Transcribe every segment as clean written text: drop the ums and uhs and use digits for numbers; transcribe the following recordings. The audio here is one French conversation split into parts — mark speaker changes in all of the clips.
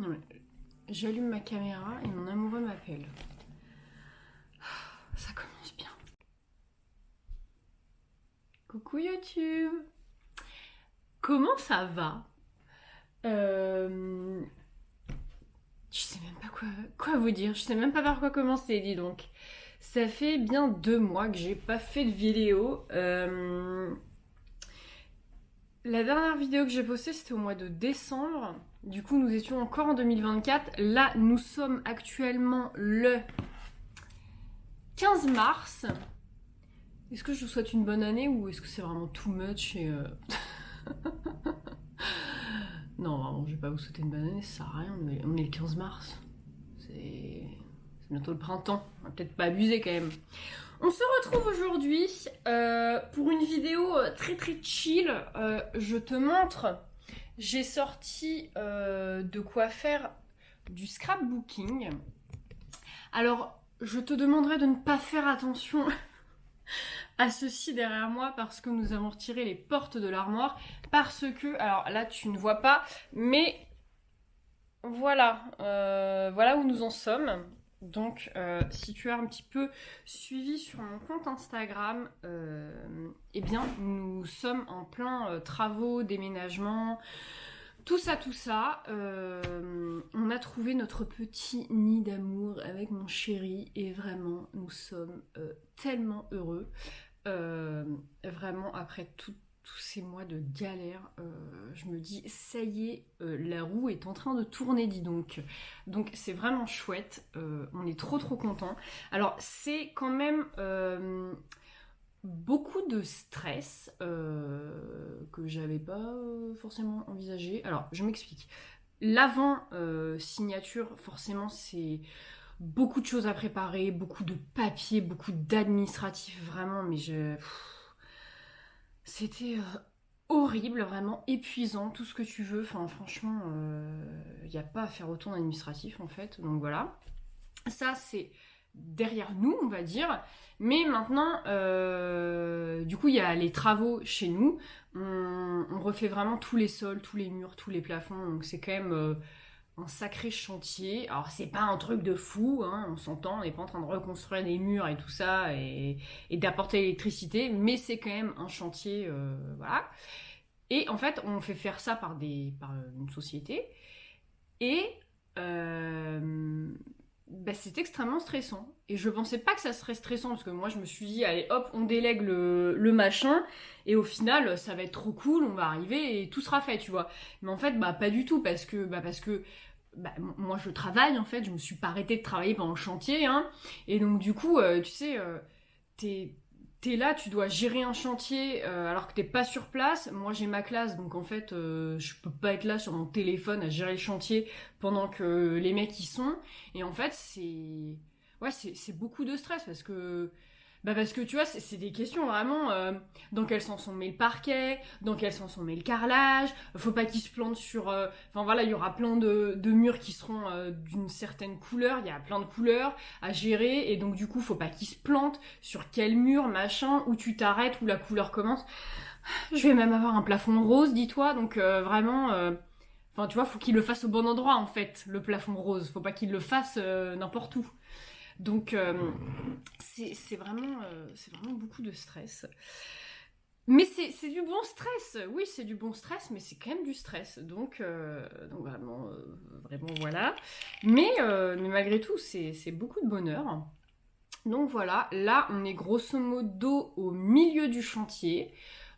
Speaker 1: Non, mais j'allume ma caméra et mon amoureux m'appelle. Ça commence bien. Coucou YouTube. Comment ça va? Je sais même pas quoi vous dire. Je sais même pas par quoi commencer, dis donc. Ça fait bien 2 mois que j'ai pas fait de vidéo. La dernière vidéo que j'ai postée, c'était au mois de décembre. Du coup, nous étions encore en 2024. Là, nous sommes actuellement le 15 mars. Est-ce que je vous souhaite une bonne année ou est-ce que c'est vraiment too much et Non, vraiment, je vais pas vous souhaiter une bonne année, ça sert à rien. On est le 15 mars. C'est bientôt le printemps. On va peut-être pas abuser quand même. On se retrouve aujourd'hui pour une vidéo très très chill. Je te montre. J'ai sorti de quoi faire du scrapbooking. Alors, je te demanderai de ne pas faire attention à ceci derrière moi parce que nous avons retiré les portes de l'armoire. Parce que, alors là tu ne vois pas, mais voilà, voilà où nous en sommes. Donc, si tu as un petit peu suivi sur mon compte Instagram, eh bien, nous sommes en plein travaux, déménagement, tout ça. On a trouvé notre petit nid d'amour avec mon chéri et vraiment, nous sommes tellement heureux. Vraiment, après tous ces mois de galère, je me dis, ça y est, la roue est en train de tourner, dis donc. Donc c'est vraiment chouette, on est trop contents. Alors c'est quand même beaucoup de stress que j'avais pas forcément envisagé. Alors je m'explique. L'avant signature, forcément c'est beaucoup de choses à préparer, beaucoup de papiers, beaucoup d'administratifs, vraiment, mais c'était horrible, vraiment épuisant, tout ce que tu veux. Enfin, franchement, il n'y a pas à faire autant d'administratifs, en fait. Donc voilà. Ça, c'est derrière nous, on va dire. Mais maintenant, du coup, il y a les travaux chez nous. On refait vraiment tous les sols, tous les murs, tous les plafonds. Donc c'est quand même un sacré chantier. Alors c'est pas un truc de fou, hein, on s'entend, on n'est pas en train de reconstruire des murs et tout ça et d'apporter l'électricité, mais c'est quand même un chantier, voilà. Et en fait, on fait faire ça par une société et c'est extrêmement stressant. Et je pensais pas que ça serait stressant parce que moi je me suis dit allez hop on délègue le machin et au final ça va être trop cool, on va arriver et tout sera fait, tu vois. Mais en fait pas du tout parce que moi je travaille en fait, je me suis pas arrêtée de travailler pendant le chantier, hein. Et donc du coup tu sais t'es là, tu dois gérer un chantier alors que t'es pas sur place. Moi j'ai ma classe, donc en fait je peux pas être là sur mon téléphone à gérer le chantier pendant que les mecs y sont. Et en fait c'est beaucoup de stress parce que tu vois c'est des questions vraiment dans quel sens on met le parquet, dans quel sens on met le carrelage, faut pas qu'ils se plantent sur enfin voilà, il y aura plein de murs qui seront d'une certaine couleur, il y a plein de couleurs à gérer et donc du coup faut pas qu'ils se plantent sur quel mur machin, où tu t'arrêtes, où la couleur commence. Je vais même avoir un plafond rose, dis-toi, donc vraiment enfin tu vois, faut qu'il le fasse au bon endroit en fait, le plafond rose, faut pas qu'il le fasse n'importe où. Donc c'est vraiment beaucoup de stress. Mais c'est du bon stress. Oui, c'est du bon stress, mais c'est quand même du stress. Donc vraiment, voilà. Mais malgré tout, c'est beaucoup de bonheur. Donc voilà, là on est grosso modo au milieu du chantier.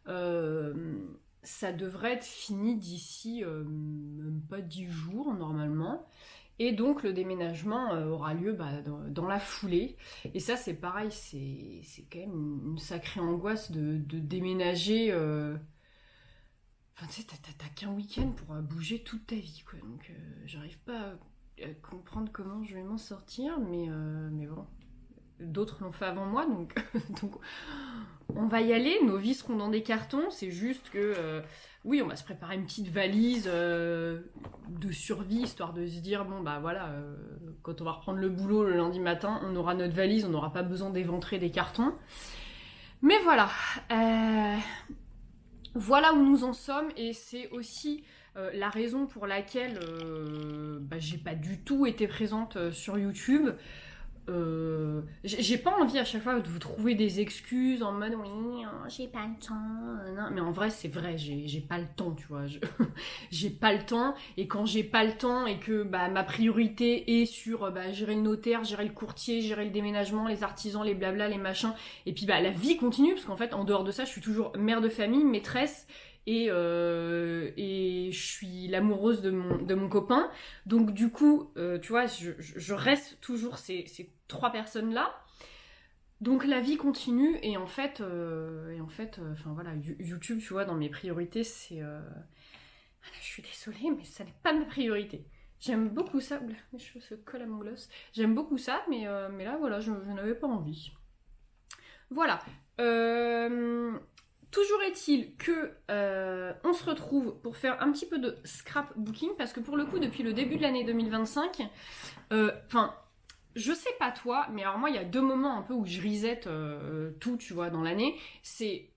Speaker 1: Ça devrait être fini d'ici même pas 10 jours normalement. Et donc le déménagement aura lieu dans la foulée. Et ça c'est pareil, c'est quand même une sacrée angoisse de déménager. Enfin tu sais, t'as qu'un week-end pour bouger toute ta vie, quoi. Donc j'arrive pas à comprendre comment je vais m'en sortir, mais bon. D'autres l'ont fait avant moi, donc, donc on va y aller. Nos vies seront dans des cartons. C'est juste que oui, on va se préparer une petite valise de survie, histoire de se dire bon voilà, quand on va reprendre le boulot le lundi matin, on aura notre valise, on n'aura pas besoin d'éventrer des cartons. Mais voilà, voilà où nous en sommes, et c'est aussi La raison pour laquelle j'ai pas du tout été présente sur YouTube, j'ai pas envie à chaque fois de vous trouver des excuses en mode oui, j'ai pas le temps. Non. Mais en vrai, c'est vrai, j'ai pas le temps, tu vois. J'ai pas le temps. Et quand j'ai pas le temps et que ma priorité est sur gérer le notaire, gérer le courtier, gérer le déménagement, les artisans, les blabla, les machins. Et puis la vie continue, parce qu'en fait, en dehors de ça, je suis toujours mère de famille, maîtresse. Et je suis l'amoureuse de mon copain. Donc du coup, tu vois, je reste toujours ces 3 personnes-là. Donc la vie continue et en fait, voilà, YouTube, tu vois, dans mes priorités, c'est... Je suis désolée, mais ça n'est pas ma priorité. J'aime beaucoup ça. Mes cheveux se collent à mon gloss. J'aime beaucoup ça, mais là, voilà, je n'avais pas envie. Voilà. Toujours est-il que on se retrouve pour faire un petit peu de scrapbooking parce que pour le coup, depuis le début de l'année 2025, je sais pas toi, mais alors moi, il y a 2 moments un peu où je reset tout, tu vois, dans l'année. C'est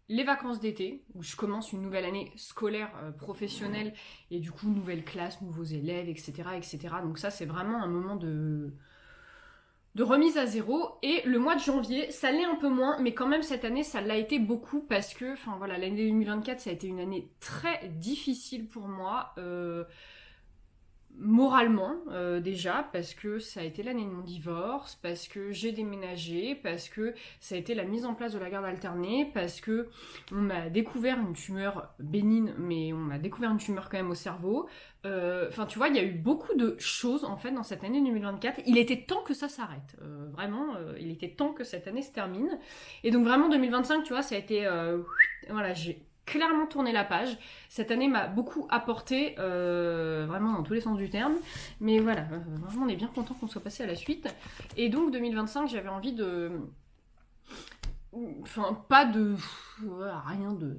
Speaker 1: les vacances d'été, où je commence une nouvelle année scolaire, professionnelle, et du coup, nouvelle classe, nouveaux élèves, etc., etc. Donc ça, c'est vraiment un moment de remise à zéro. Et le mois de janvier, ça l'est un peu moins, mais quand même cette année, ça l'a été beaucoup parce que, l'année 2024, ça a été une année très difficile pour moi, moralement déjà, parce que ça a été l'année de mon divorce, parce que j'ai déménagé, parce que ça a été la mise en place de la garde alternée, parce que on m'a découvert une tumeur bénigne, mais on m'a découvert une tumeur quand même au cerveau. Tu vois, il y a eu beaucoup de choses en fait dans cette année 2024. Il était temps que ça s'arrête. Vraiment, il était temps que cette année se termine. Et donc vraiment 2025, tu vois, ça a été... voilà, j'ai clairement tourné la page. Cette année m'a beaucoup apporté, vraiment dans tous les sens du terme. Mais voilà, vraiment on est bien content qu'on soit passé à la suite. Et donc 2025, j'avais envie de... pas de... rien de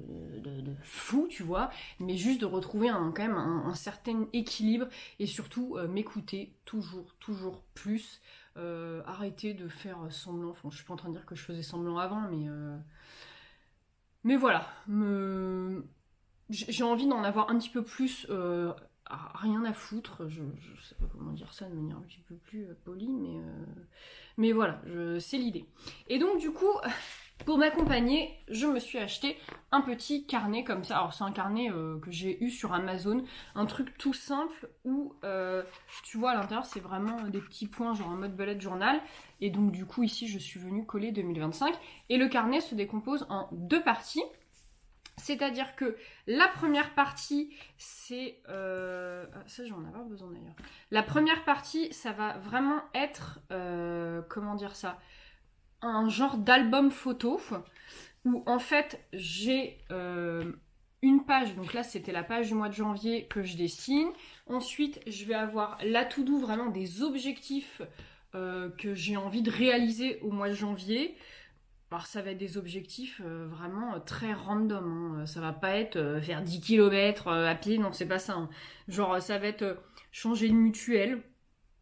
Speaker 1: fou, tu vois, mais juste de retrouver quand même un certain équilibre et surtout m'écouter toujours plus. Arrêter de faire semblant. Je suis pas en train de dire que je faisais semblant avant, mais voilà, j'ai envie d'en avoir un petit peu plus, rien à foutre. Je sais pas comment dire ça de manière un petit peu plus polie, mais voilà, c'est l'idée. Et donc du coup, pour m'accompagner, je me suis acheté un petit carnet comme ça. Alors c'est un carnet que j'ai eu sur Amazon, un truc tout simple où tu vois à l'intérieur c'est vraiment des petits points genre en mode bullet journal. Et donc du coup ici je suis venue coller 2025 et le carnet se décompose en 2 parties. C'est-à-dire que la première partie, c'est... ça, j'en ai avoir besoin d'ailleurs. La première partie, ça va vraiment être... comment dire ça, un genre d'album photo où en fait j'ai une page, donc là c'était la page du mois de janvier que je dessine. Ensuite je vais avoir la to-do, vraiment des objectifs que j'ai envie de réaliser au mois de janvier. Alors ça va être des objectifs vraiment très random, hein. Ça va pas être faire 10 km à pied, non c'est pas ça, hein. Genre ça va être changer de mutuelle.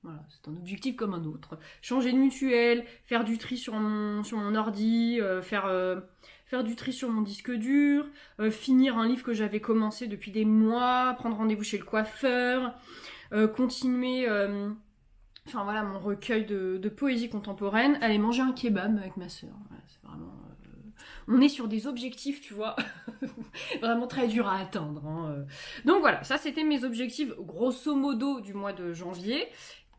Speaker 1: Voilà, c'est un objectif comme un autre. Changer de mutuelle, faire du tri sur mon ordi, faire du tri sur mon disque dur, finir un livre que j'avais commencé depuis des mois, prendre rendez-vous chez le coiffeur, continuer mon recueil de poésie contemporaine, aller manger un kebab avec ma sœur. Voilà, c'est vraiment... on est sur des objectifs, tu vois, vraiment très durs à atteindre, hein. Donc voilà, ça c'était mes objectifs grosso modo du mois de janvier.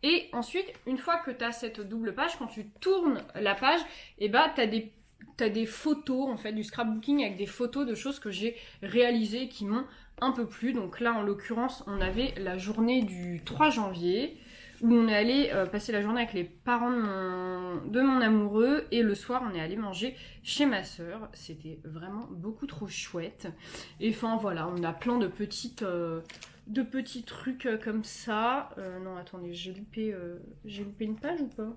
Speaker 1: Et ensuite, une fois que tu as cette double page, quand tu tournes la page, t'as des photos, en fait, du scrapbooking avec des photos de choses que j'ai réalisées qui m'ont un peu plu. Donc là, en l'occurrence, on avait la journée du 3 janvier, où on est allé passer la journée avec les parents de mon amoureux, et le soir, on est allé manger chez ma sœur. C'était vraiment beaucoup trop chouette. Et enfin, voilà, on a plein de petits trucs comme ça. Non, attendez, j'ai loupé une page ou pas?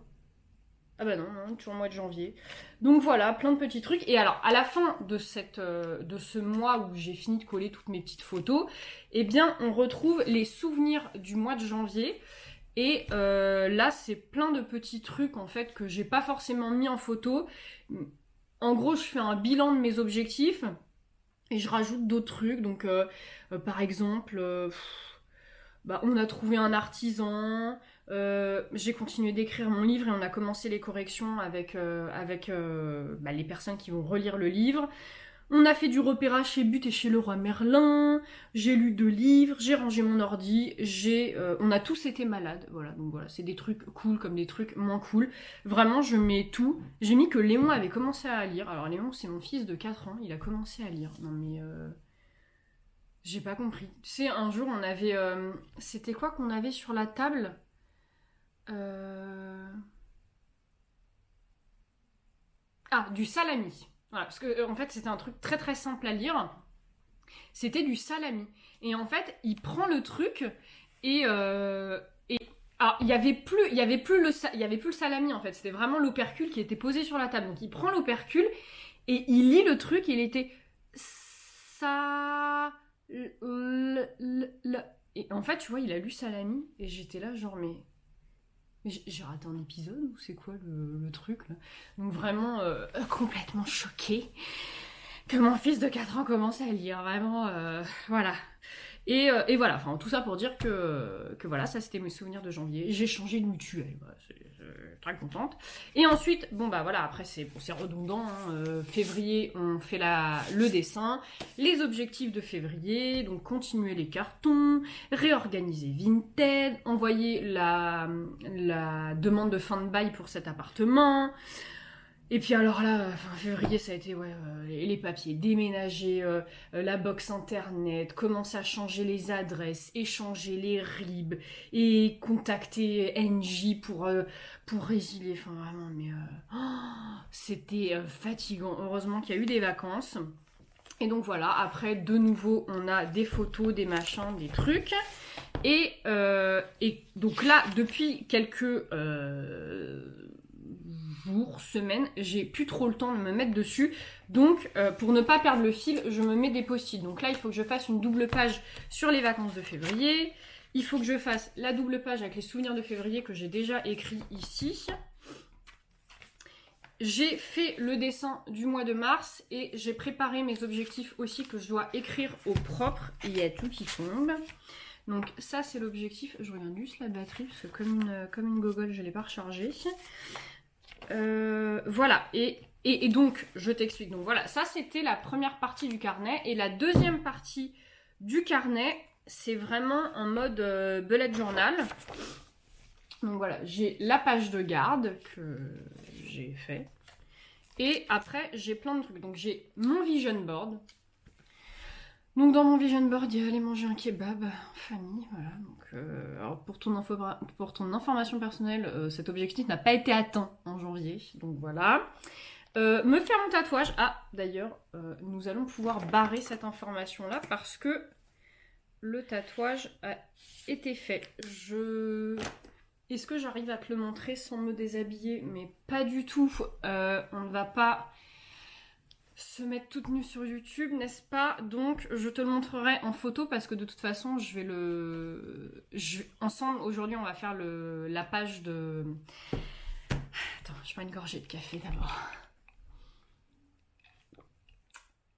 Speaker 1: Ah bah non, toujours le mois de janvier. Donc voilà, plein de petits trucs. Et alors, à la fin de ce mois où j'ai fini de coller toutes mes petites photos, eh bien, on retrouve les souvenirs du mois de janvier. Et là, c'est plein de petits trucs, en fait, que j'ai pas forcément mis en photo. En gros, je fais un bilan de mes objectifs. Et je rajoute d'autres trucs, donc par exemple, bah, on a trouvé un artisan, j'ai continué d'écrire mon livre et on a commencé les corrections avec bah, les personnes qui vont relire le livre. On a fait du repérage chez But et chez Leroy Merlin, j'ai lu 2 livres, j'ai rangé mon ordi, on a tous été malades, voilà, donc voilà, c'est des trucs cool comme des trucs moins cool. Vraiment, je mets tout. J'ai mis que Léon avait commencé à lire. Alors Léon, c'est mon fils de 4 ans, il a commencé à lire. Non mais j'ai pas compris. Tu sais, un jour on avait, c'était quoi qu'on avait sur la table? Euh... Ah, du salami. Voilà, parce que en fait c'était un truc très très simple à lire. C'était du salami. Et en fait, il prend le truc et alors il y avait plus le salami en fait. C'était vraiment l'opercule qui était posé sur la table. Donc il prend l'opercule et il lit le truc. Et il était ça et en fait, tu vois, il a lu salami et j'étais là genre mais j'ai raté un épisode ou c'est quoi le truc là? Donc vraiment complètement choquée que mon fils de 4 ans commence à lire, vraiment, voilà. Et voilà, enfin tout ça pour dire que voilà, ça c'était mes souvenirs de janvier. J'ai changé de mutuelle, voilà, c'est très contente. Et ensuite, bon bah voilà, après c'est redondant, hein, février on fait le dessin, les objectifs de février, donc continuer les cartons, réorganiser Vinted, envoyer la demande de fin de bail pour cet appartement. Et puis alors là, fin février, ça a été les papiers, déménager, la box internet, commencer à changer les adresses, échanger les RIB et contacter NJ pour résilier. Enfin vraiment, mais c'était fatigant. Heureusement qu'il y a eu des vacances. Et donc voilà, après de nouveau, on a des photos, des machins, des trucs. Et donc là, depuis quelques jours, semaines, j'ai plus trop le temps de me mettre dessus. Donc, pour ne pas perdre le fil, je me mets des post-it. Donc là, il faut que je fasse une double page sur les vacances de février. Il faut que je fasse la double page avec les souvenirs de février que j'ai déjà écrit ici. J'ai fait le dessin du mois de mars et j'ai préparé mes objectifs aussi que je dois écrire au propre. Et il y a tout qui tombe. Donc ça, c'est l'objectif. Je regarde juste la batterie parce que comme une gogole, je ne l'ai pas rechargée. Voilà, et donc je t'explique. Donc voilà, ça c'était la première partie du carnet. Et la deuxième partie du carnet, c'est vraiment en mode bullet journal. Donc voilà, j'ai la page de garde que j'ai fait. Et après, j'ai plein de trucs. Donc j'ai mon vision board. Donc dans mon vision board, il y a aller manger un kebab en famille, voilà. Donc, alors pour ton information personnelle, cet objectif n'a pas été atteint en janvier, donc voilà. Me faire mon tatouage. Ah, d'ailleurs, nous allons pouvoir barrer cette information-là parce que le tatouage a été fait. Est-ce que j'arrive à te le montrer sans me déshabiller? Mais pas du tout. On ne va pas se mettre toute nue sur YouTube, n'est-ce pas? Donc je te le montrerai en photo parce que de toute façon ensemble aujourd'hui on va faire la page de... Attends, je prends une gorgée de café d'abord.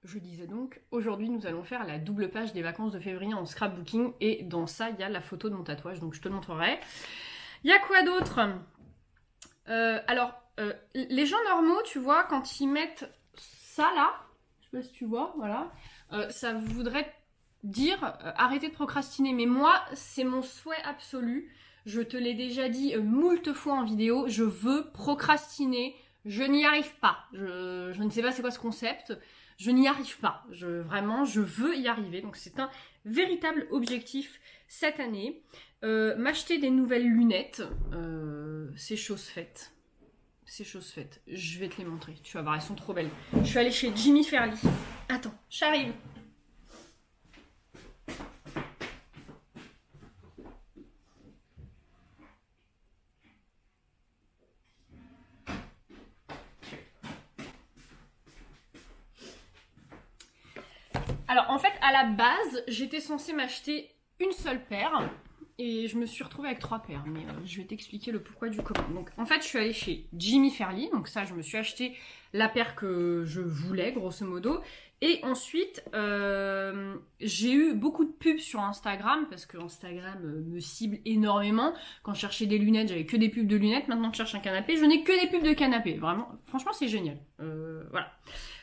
Speaker 1: Je disais donc, aujourd'hui nous allons faire la double page des vacances de février en scrapbooking et dans ça il y a la photo de mon tatouage, donc je te le montrerai. Il y a quoi d'autre? Les gens normaux, tu vois, quand ils mettent ça là, je sais pas si tu vois, voilà, ça voudrait dire arrêtez de procrastiner. Mais moi, c'est mon souhait absolu. Je te l'ai déjà dit moult fois en vidéo, je veux procrastiner. Je n'y arrive pas. Je ne sais pas c'est quoi ce concept. Je n'y arrive pas. Vraiment, je veux y arriver. Donc c'est un véritable objectif cette année. M'acheter des nouvelles lunettes, c'est chose faite. C'est chose faite. Je vais te les montrer. Tu vas voir, elles sont trop belles. Je suis allée chez Jimmy Fairly. Attends, j'arrive. Alors en fait, à la base, j'étais censée m'acheter une seule paire. Et je me suis retrouvée avec 3 paires, mais je vais t'expliquer le pourquoi du comment. Donc en fait, je suis allée chez Jimmy Fairly, donc ça, je me suis acheté la paire que je voulais, grosso modo. Et ensuite, j'ai eu beaucoup de pubs sur Instagram, parce que Instagram me cible énormément. Quand je cherchais des lunettes, j'avais que des pubs de lunettes. Maintenant que je cherche un canapé, je n'ai que des pubs de canapé. Vraiment, franchement, c'est génial. Voilà.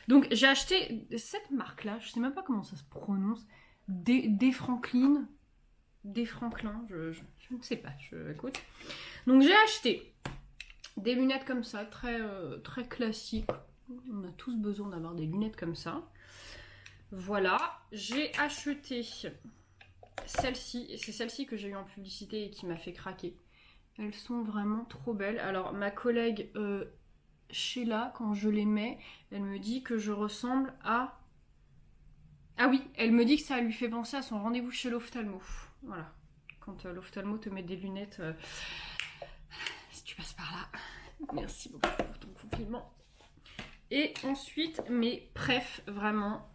Speaker 1: Donc j'ai acheté cette marque-là, je sais même pas comment ça se prononce, des Franklin... Des Franklin, je ne sais pas, écoute. Donc j'ai acheté des lunettes comme ça, très classiques. On a tous besoin d'avoir des lunettes comme ça. Voilà, j'ai acheté celle-ci, et c'est celle-ci que j'ai eu en publicité et qui m'a fait craquer. Elles sont vraiment trop belles. Alors ma collègue Sheila, quand je les mets, elle me dit que je ressemble à... Ah oui, elle me dit que ça lui fait penser à son rendez-vous chez l'ophtalmo. Voilà, quand l'ophtalmo te met des lunettes, si tu passes par là. Merci beaucoup pour ton compliment. Et ensuite, mes prefs, vraiment,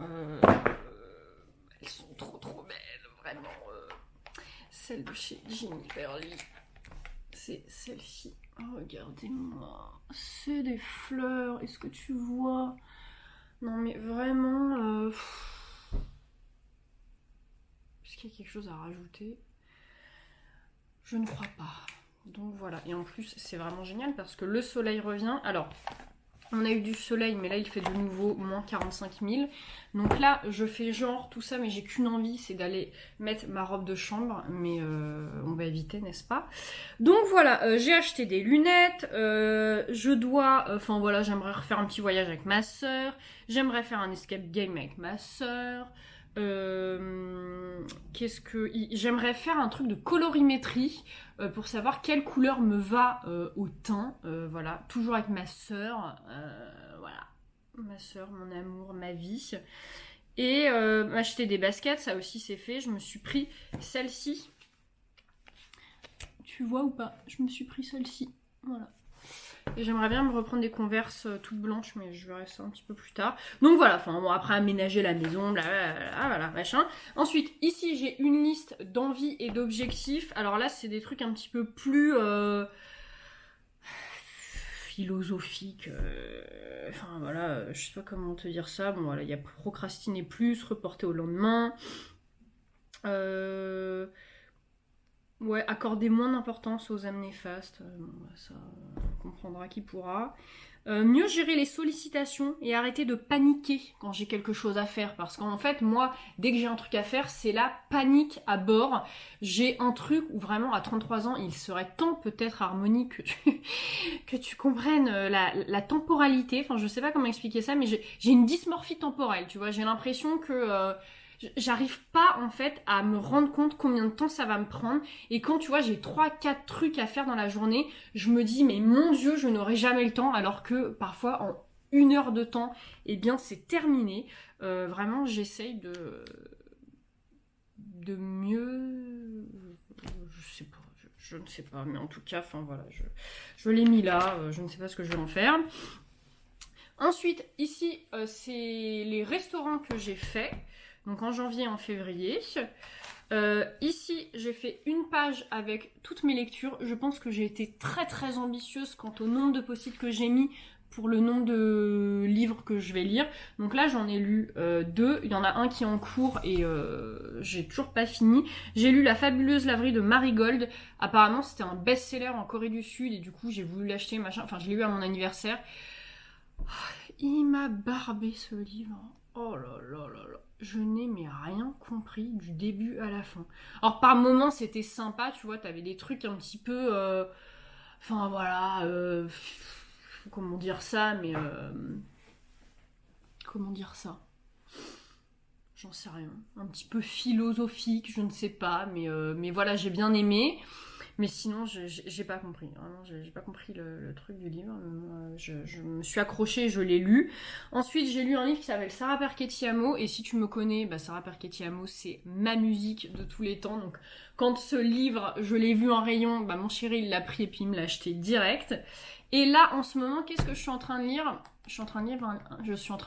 Speaker 1: elles sont trop belles, vraiment. Celle de chez Jimmy Fairly, c'est celle-ci. Regardez-moi, c'est des fleurs, est-ce que tu vois? Non mais vraiment... Est-ce qu'il y a quelque chose à rajouter? Je ne crois pas. Donc voilà. Et en plus, c'est vraiment génial parce que le soleil revient. Alors, on a eu du soleil, mais là, il fait de nouveau moins 45 000. Donc là, je fais genre tout ça, mais j'ai qu'une envie, c'est d'aller mettre ma robe de chambre. Mais on va éviter, n'est-ce pas? Donc voilà, j'ai acheté des lunettes. Je dois... Enfin voilà, j'aimerais refaire un petit voyage avec ma sœur. J'aimerais faire un escape game avec ma sœur. J'aimerais faire un truc de colorimétrie pour savoir quelle couleur me va au teint, voilà, toujours avec ma sœur, voilà, ma sœur, mon amour, ma vie, et m'acheter des baskets, ça aussi c'est fait. Je me suis pris celle-ci, tu vois ou pas, je me suis pris celle-ci, voilà. Et j'aimerais bien me reprendre des Converse toutes blanches, mais je verrai ça un petit peu plus tard. Donc voilà, enfin bon, après aménager la maison, blablabla, voilà, machin. Ensuite, ici j'ai une liste d'envies et d'objectifs. Alors là, c'est des trucs un petit peu plus philosophiques. Enfin voilà, je sais pas comment te dire ça. Bon voilà, il y a procrastiner plus, reporter au lendemain. Ouais, accorder moins d'importance aux âmes néfastes. Bon, bah, ça, on comprendra qui pourra. Mieux gérer les sollicitations et arrêter de paniquer quand j'ai quelque chose à faire. Parce qu'en fait, moi, dès que j'ai un truc à faire, c'est la panique à bord. J'ai un truc où vraiment, à 33 ans, il serait temps peut-être, Harmonie, que tu comprennes la temporalité. Enfin, je sais pas comment expliquer ça, mais j'ai une dysmorphie temporelle, tu vois. J'ai l'impression que... j'arrive pas en fait à me rendre compte combien de temps ça va me prendre, et quand tu vois j'ai 3-4 trucs à faire dans la journée, je me dis mais mon Dieu, je n'aurai jamais le temps, alors que parfois en 1 heure de temps, eh bien c'est terminé. Vraiment j'essaye de mieux, je sais pas, je ne sais pas, mais en tout cas, enfin voilà, je l'ai mis là, je ne sais pas ce que je vais en faire. Ensuite, ici, c'est les restaurants que j'ai faits. Donc en janvier et en février. Ici, j'ai fait une page avec toutes mes lectures. Je pense que j'ai été très ambitieuse quant au nombre de post-it que j'ai mis pour le nombre de livres que je vais lire. Donc là, j'en ai lu 2. Il y en a un qui est en cours et j'ai toujours pas fini. J'ai lu La fabuleuse laverie de Marigold. Apparemment, c'était un best-seller en Corée du Sud et du coup, j'ai voulu l'acheter, machin. Enfin, je l'ai eu à mon anniversaire. Il m'a barbé ce livre. Oh là là là là. Je n'ai mais rien compris du début à la fin. Alors par moments c'était sympa, tu vois, t'avais des trucs un petit peu... Enfin voilà... comment dire ça, mais... comment dire ça? J'en sais rien. Un petit peu philosophique, je ne sais pas, mais voilà, j'ai bien aimé. Mais sinon, j'ai pas compris. Vraiment, j'ai pas compris le truc du livre. Je me suis accrochée, je l'ai lu. Ensuite, j'ai lu un livre qui s'appelle Sarah Perché-Tiamo. Et si tu me connais, bah, Sarah Perché-Tiamo, c'est ma musique de tous les temps. Donc, quand ce livre, je l'ai vu en rayon, bah, mon chéri, il l'a pris et puis il me l'a acheté direct. Et là, en ce moment, qu'est-ce que je suis en train de lire? Je suis en train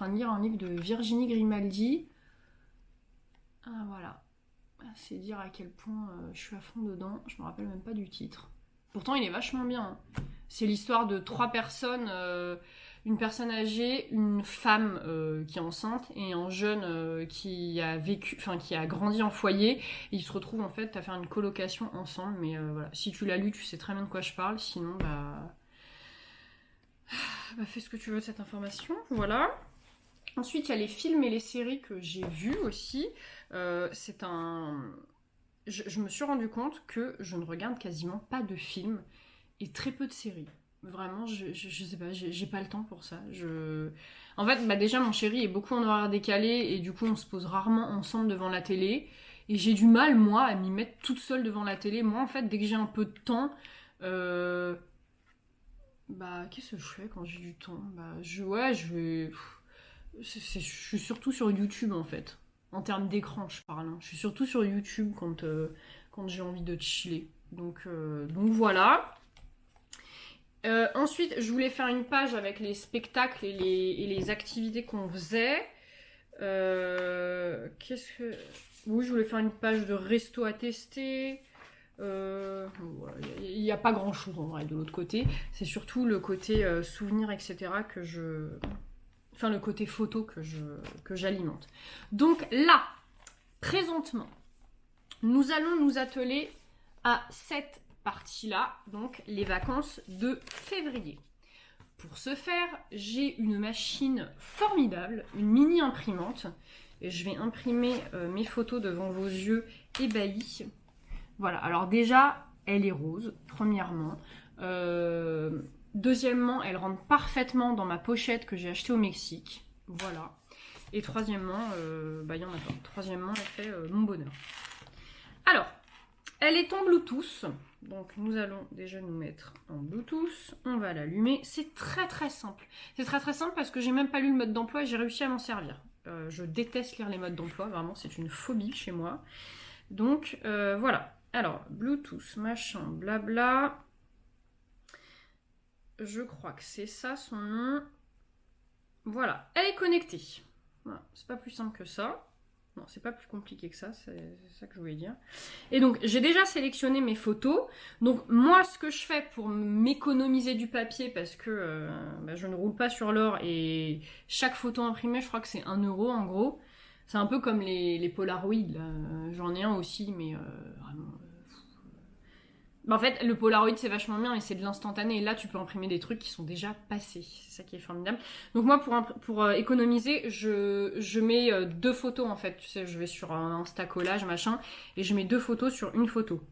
Speaker 1: de lire un livre de Virginie Grimaldi. Ah, voilà. C'est dire à quel point je suis à fond dedans. Je me rappelle même pas du titre. Pourtant, il est vachement bien. Hein. C'est l'histoire de 3 personnes, une personne âgée, une femme qui est enceinte et un jeune qui a vécu, enfin qui a grandi en foyer. Et ils se retrouvent en fait à faire une colocation ensemble. Mais voilà, si tu l'as lu, tu sais très bien de quoi je parle. Sinon, fais ce que tu veux de cette information. Voilà. Ensuite, il y a les films et les séries que j'ai vus aussi. C'est un... Je me suis rendu compte que je ne regarde quasiment pas de films et très peu de séries. Vraiment, je sais pas, j'ai pas le temps pour ça. En fait, déjà, mon chéri est beaucoup en horaire décalé et du coup, on se pose rarement ensemble devant la télé. Et j'ai du mal, moi, à m'y mettre toute seule devant la télé. Moi, en fait, dès que j'ai un peu de temps... qu'est-ce que je fais quand j'ai du temps? Je vais... je suis surtout sur YouTube, en fait. En termes d'écran, je parle. Hein. Je suis surtout sur YouTube quand j'ai envie de chiller. Donc voilà. Ensuite, je voulais faire une page avec les spectacles et les activités qu'on faisait. Oui, je voulais faire une page de resto à tester. Il n'y a pas grand chose en vrai de l'autre côté. C'est surtout le côté souvenir, etc. Enfin, le côté photo que j'alimente. Donc là, présentement, nous allons nous atteler à cette partie-là, donc les vacances de février. Pour ce faire, j'ai une machine formidable, une mini imprimante. Et je vais imprimer mes photos devant vos yeux ébahis. Voilà, alors déjà, elle est rose, premièrement. Deuxièmement, elle rentre parfaitement dans ma pochette que j'ai achetée au Mexique. Voilà. Et troisièmement, il y en a pas. Troisièmement, elle fait mon bonheur. Alors, elle est en Bluetooth. Donc, nous allons déjà nous mettre en Bluetooth. On va l'allumer. C'est très très simple. C'est très très simple parce que j'ai même pas lu le mode d'emploi et j'ai réussi à m'en servir. Je déteste lire les modes d'emploi. Vraiment, c'est une phobie chez moi. Donc, voilà. Alors, Bluetooth, machin, blabla. Je crois que c'est ça son nom. Voilà, elle est connectée. Voilà, c'est pas plus simple que ça. Non, c'est pas plus compliqué que ça, c'est ça que je voulais dire. Et donc, j'ai déjà sélectionné mes photos. Donc, moi, ce que je fais pour m'économiser du papier, parce que je ne roule pas sur l'or et chaque photo imprimée, je crois que c'est 1 euro en gros. C'est un peu comme les Polaroid, là. J'en ai un aussi, mais vraiment... En fait, le Polaroid, c'est vachement bien, mais c'est de l'instantané. Et là, tu peux imprimer des trucs qui sont déjà passés. C'est ça qui est formidable. Donc moi, pour économiser, je mets 2 photos, en fait. Tu sais, je vais sur un Instacollage, machin, et je mets 2 photos sur une photo.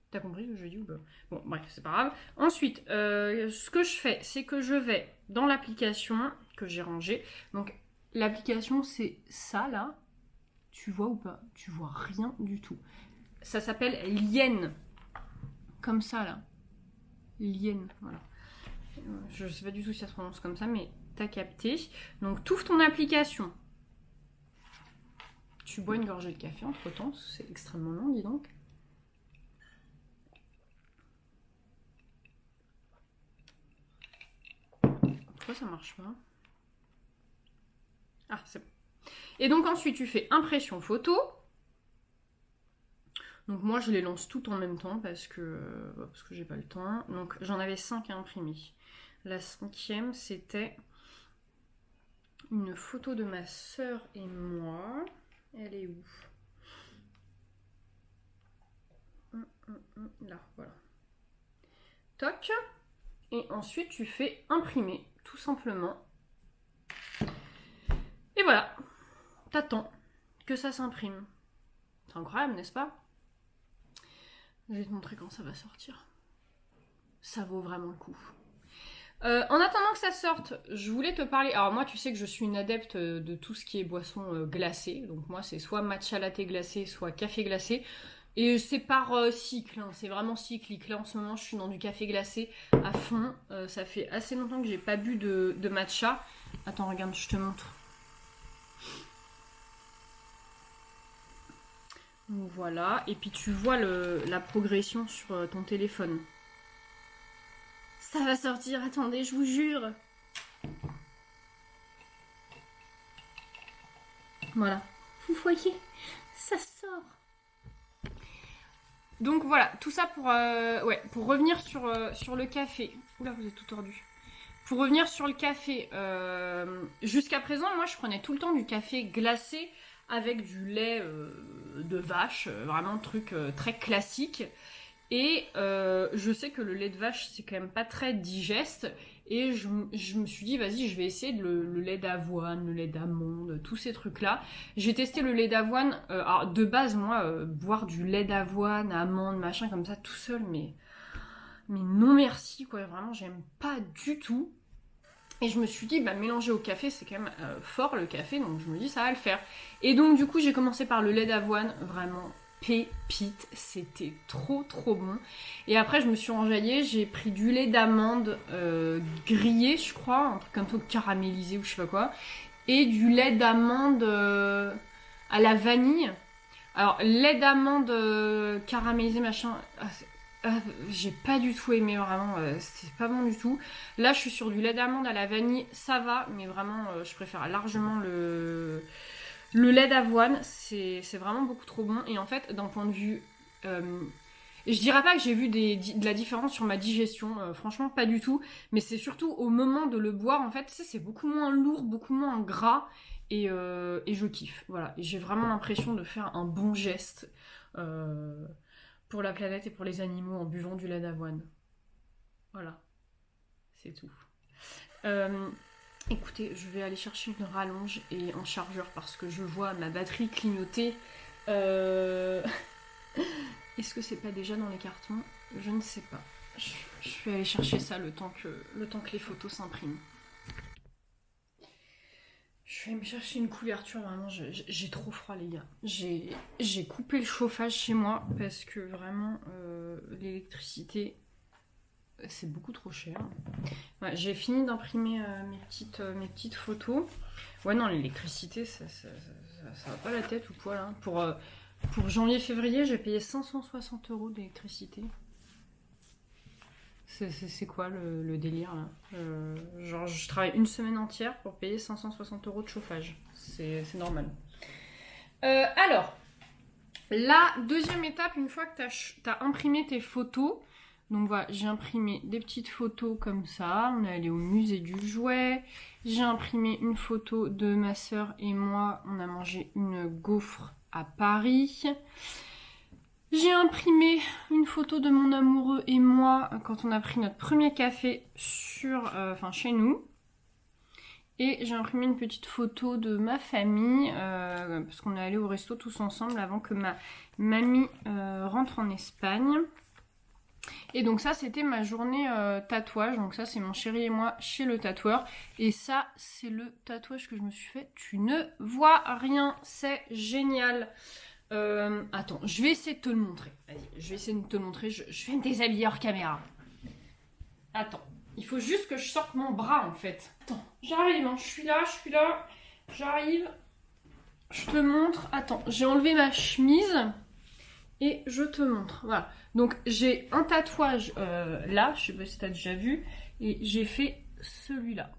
Speaker 1: T'as compris ce que je dis ou pas? Bon, bref, c'est pas grave. Ensuite, ce que je fais, c'est que je vais dans l'application que j'ai rangée. Donc, l'application, c'est ça, là. Tu vois ou pas? Tu vois rien du tout. Ça s'appelle Lien. Comme ça, là. Lien, voilà. Je sais pas du tout si ça se prononce comme ça, mais t'as capté. Donc, t'ouvres ton application. Tu bois une gorgée de café entre-temps. C'est extrêmement long, dis donc. Pourquoi ça marche pas? Ah, c'est bon. Et donc, ensuite, tu fais impression photo. Donc moi je les lance toutes en même temps parce que j'ai pas le temps. Donc j'en avais 5 à imprimer. La 5e c'était une photo de ma soeur et moi. Elle est où? Là, voilà. Toc. Et ensuite tu fais imprimer tout simplement. Et voilà. T'attends que ça s'imprime. C'est incroyable, n'est-ce pas? Je vais te montrer quand ça va sortir. Ça vaut vraiment le coup. En attendant que ça sorte, je voulais te parler... Alors moi, tu sais que je suis une adepte de tout ce qui est boisson glacée. Donc moi, c'est soit matcha latte glacé, soit café glacé. Et c'est par cycle, hein, c'est vraiment cyclique. Là, en ce moment, je suis dans du café glacé à fond. Ça fait assez longtemps que j'ai pas bu de matcha. Attends, regarde, je te montre. Donc voilà, et puis tu vois la progression sur ton téléphone. Ça va sortir, attendez, je vous jure. Voilà. Vous voyez, ça sort. Donc voilà, tout ça pour revenir sur le café. Oula, vous êtes tout tordu. Pour revenir sur le café, jusqu'à présent, moi, je prenais tout le temps du café glacé avec du lait de vache, vraiment truc très classique. Et je sais que le lait de vache, c'est quand même pas très digeste. Et je me suis dit, vas-y, je vais essayer le lait d'avoine, le lait d'amande, tous ces trucs-là. J'ai testé le lait d'avoine. Alors, de base, moi, boire du lait d'avoine, amande, machin, comme ça, tout seul, mais non merci, quoi. Vraiment, j'aime pas du tout. Et je me suis dit, bah, mélanger au café, c'est quand même fort, le café. Donc, je me dis, ça va le faire. Et donc, du coup, j'ai commencé par le lait d'avoine. Vraiment pépite, c'était trop bon. Et après je me suis enjaillée, j'ai pris du lait d'amande grillé, je crois, un truc un peu caramélisé ou je sais pas quoi, et du lait d'amande à la vanille. Alors lait d'amande caramélisé machin, j'ai pas du tout aimé, vraiment, c'est pas bon du tout. Là je suis sur du lait d'amande à la vanille, ça va, mais vraiment je préfère largement le lait d'avoine, c'est vraiment beaucoup trop bon. Et en fait, d'un point de vue... je dirais pas que j'ai vu de la différence sur ma digestion, franchement pas du tout. Mais c'est surtout au moment de le boire, en fait, tu sais, c'est beaucoup moins lourd, beaucoup moins gras. Et je kiffe, voilà. Et j'ai vraiment l'impression de faire un bon geste pour la planète et pour les animaux en buvant du lait d'avoine. Voilà, c'est tout. Écoutez, je vais aller chercher une rallonge et un chargeur parce que je vois ma batterie clignoter. Est-ce que c'est pas déjà dans les cartons? Je ne sais pas. Je vais aller chercher ça le temps que les photos s'impriment. Je vais me chercher une couverture, vraiment, j'ai trop froid les gars. J'ai coupé le chauffage chez moi parce que vraiment l'électricité... c'est beaucoup trop cher. Ouais, j'ai fini d'imprimer mes petites photos. Ouais, non, l'électricité, ça va pas la tête ou quoi là. Pour janvier-février, j'ai payé 560 € d'électricité. C'est quoi le délire là? Genre, je travaille une semaine entière pour payer 560 € de chauffage. C'est normal. Alors, la deuxième étape, une fois que t'as imprimé tes photos. Donc voilà, j'ai imprimé des petites photos comme ça. On est allé au musée du jouet. J'ai imprimé une photo de ma soeur et moi. On a mangé une gaufre à Paris. J'ai imprimé une photo de mon amoureux et moi quand on a pris notre premier café chez nous. Et j'ai imprimé une petite photo de ma famille parce qu'on est allé au resto tous ensemble avant que ma mamie rentre en Espagne. Et donc ça c'était ma journée tatouage, donc ça c'est mon chéri et moi chez le tatoueur. Et ça c'est le tatouage que je me suis fait, tu ne vois rien, c'est génial. Attends, je vais essayer de te le montrer, vas-y, je vais essayer de te le montrer, je vais me déshabiller hors caméra. Attends, il faut juste que je sorte mon bras en fait. Attends, j'arrive, hein. je suis là, j'arrive, je te montre, attends, j'ai enlevé ma chemise... Et je te montre, voilà. Donc j'ai un tatouage là, je sais pas si t'as déjà vu, et j'ai fait celui-là.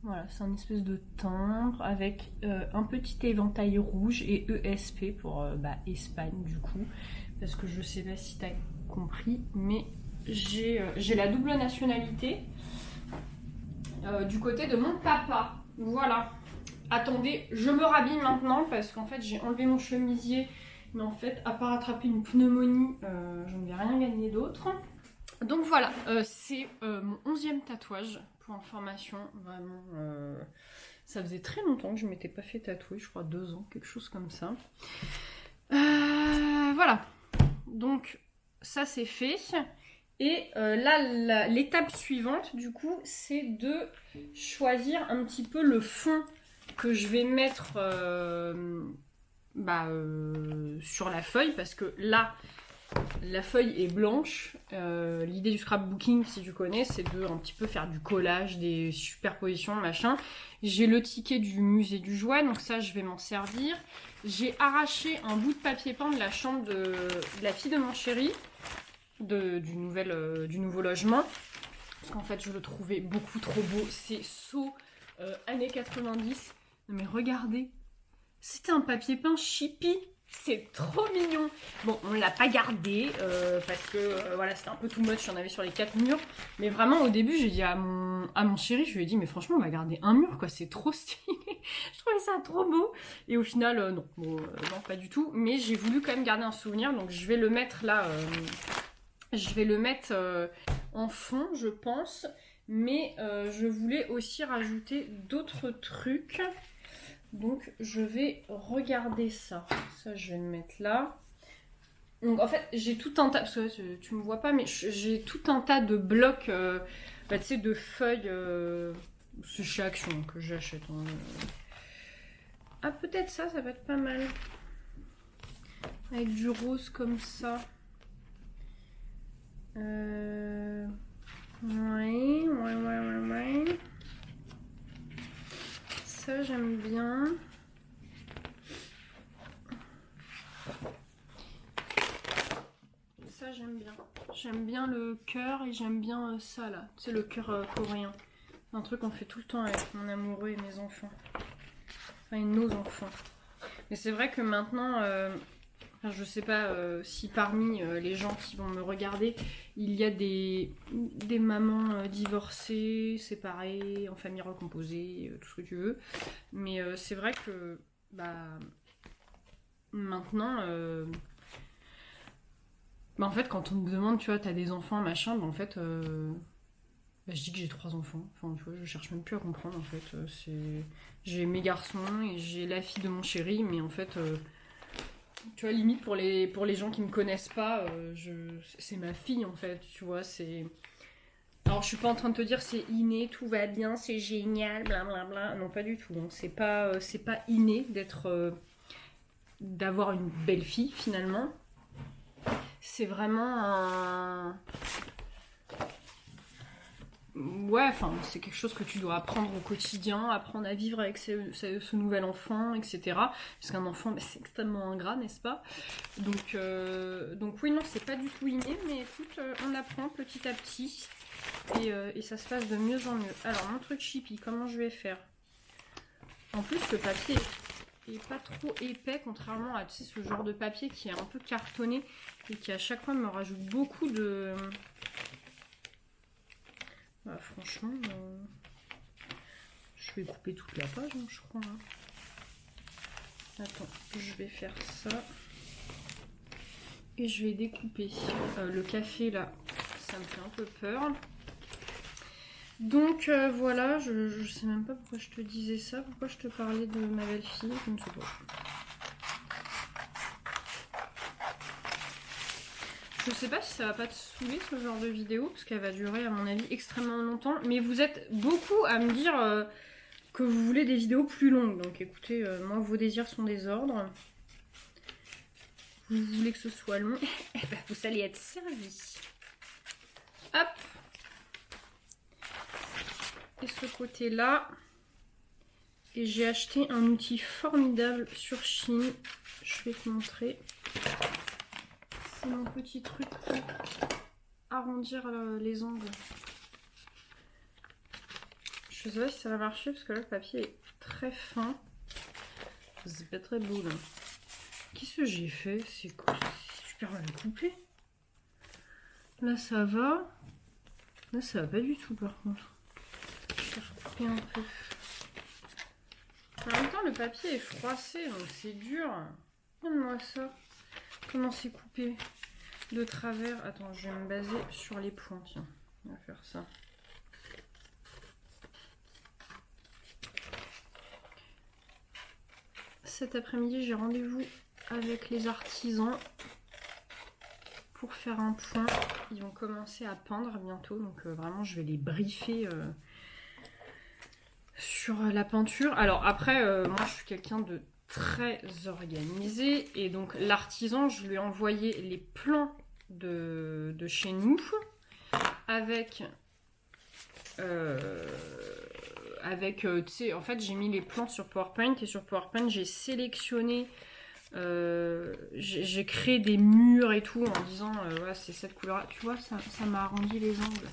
Speaker 1: Voilà, c'est un espèce de timbre avec un petit éventail rouge et ESP pour Espagne du coup, parce que je sais pas si t'as compris, mais j'ai la double nationalité du côté de mon papa. Voilà. Attendez, je me rhabille maintenant parce qu'en fait j'ai enlevé mon chemisier. Mais en fait, à part attraper une pneumonie, je ne vais rien gagner d'autre. Donc voilà, c'est mon 11e tatouage, pour information. Vraiment, ça faisait très longtemps que je ne m'étais pas fait tatouer, je crois 2 ans, quelque chose comme ça. Voilà, donc ça c'est fait. Et là, l'étape suivante, du coup, c'est de choisir un petit peu le fond que je vais mettre... sur la feuille, parce que là la feuille est blanche. L'idée du scrapbooking, si tu connais, c'est de un petit peu faire du collage, des superpositions, machin. J'ai le ticket du musée du jouet, donc ça je vais m'en servir. J'ai arraché un bout de papier peint de la chambre de la fille de mon chéri, du nouveau logement, parce qu'en fait je le trouvais beaucoup trop beau. C'est années 90, mais regardez C'était un papier peint Chippy. C'est trop mignon. Bon, on l'a pas gardé parce que voilà, c'était un peu too much, il y en avait sur les 4 murs. Mais vraiment, au début, j'ai dit à mon chéri, je lui ai dit, mais franchement, on va garder un mur, quoi, c'est trop stylé. Je trouvais ça trop beau. Et au final, non, bon, non, pas du tout. Mais j'ai voulu quand même garder un souvenir, donc je vais le mettre là. Je vais le mettre en fond, je pense. Mais je voulais aussi rajouter d'autres trucs. Donc je vais regarder ça. Ça je vais le mettre là. Donc en fait j'ai tout un tas, parce que tu me vois pas, mais j'ai tout un tas de blocs, tu sais, de feuilles. C'est chez Action que j'achète. Hein. Ah peut-être ça va être pas mal. Avec du rose comme ça. Ouais. Ça j'aime bien. Ça j'aime bien. J'aime bien le cœur et j'aime bien ça là. C'est le cœur coréen. Un truc qu'on fait tout le temps avec mon amoureux et mes enfants. Enfin et nos enfants. Mais c'est vrai que maintenant, je sais pas si parmi les gens qui vont me regarder, il y a des mamans divorcées, séparées, en famille recomposée, tout ce que tu veux. Mais c'est vrai que maintenant, en fait, quand on me demande, tu vois, t'as des enfants, machin, en fait, je dis que j'ai 3 enfants. Enfin, tu vois, je cherche même plus à comprendre, en fait. J'ai mes garçons et j'ai la fille de mon chéri, mais en fait, tu vois, limite pour les gens qui me connaissent pas, c'est ma fille, en fait, tu vois, c'est... Alors, je suis pas en train de te dire c'est inné, tout va bien, c'est génial, blablabla. Non, pas du tout. Hein. C'est pas inné d'avoir une belle fille, finalement. C'est vraiment un... Ouais, enfin, c'est quelque chose que tu dois apprendre au quotidien, apprendre à vivre avec ce nouvel enfant, etc. Parce qu'un enfant, c'est extrêmement ingrat, n'est-ce pas ? Donc oui, non, c'est pas du tout inné, mais écoute, on apprend petit à petit. Et ça se passe de mieux en mieux. Alors, mon truc Chippy, comment je vais faire ? En plus, le papier est pas trop épais, contrairement à ce genre de papier qui est un peu cartonné et qui à chaque fois me rajoute beaucoup de... franchement, je vais couper toute la page, hein, je crois. Hein. Attends, je vais faire ça. Et je vais découper. Le café, là, ça me fait un peu peur. Donc, voilà, je sais même pas pourquoi je te disais ça. Pourquoi je te parlais de ma belle-fille, je ne sais pas. Je sais pas si ça va pas te saouler ce genre de vidéo, parce qu'elle va durer à mon avis extrêmement longtemps, mais vous êtes beaucoup à me dire que vous voulez des vidéos plus longues, donc écoutez, moi vos désirs sont des ordres. Vous voulez que ce soit long, et ben vous allez être servi. Hop. Et ce côté là, et j'ai acheté un outil formidable sur Shein, je vais te montrer. C'est mon petit truc pour arrondir les angles. Je sais pas si ça va marcher parce que là le papier est très fin. C'est pas très beau là. Qu'est-ce que j'ai fait? C'est super mal coupé. Là ça va. Là ça va pas du tout par contre. Je vais recouper un peu. En même temps le papier est froissé donc c'est dur. Regarde-moi ça. Comment c'est coupé de travers. Attends, je vais me baser sur les points. Tiens, on va faire ça. Cet après-midi, j'ai rendez-vous avec les artisans pour faire un point. Ils vont commencer à peindre bientôt, donc vraiment, je vais les briefer sur la peinture. Alors après, moi, je suis quelqu'un de très organisé et donc l'artisan, je lui ai envoyé les plans de chez nous avec tu sais, en fait j'ai mis les plans sur PowerPoint et sur PowerPoint j'ai sélectionné j'ai créé des murs et tout en disant voilà, c'est cette couleur là, tu vois, ça m'a arrondi les angles,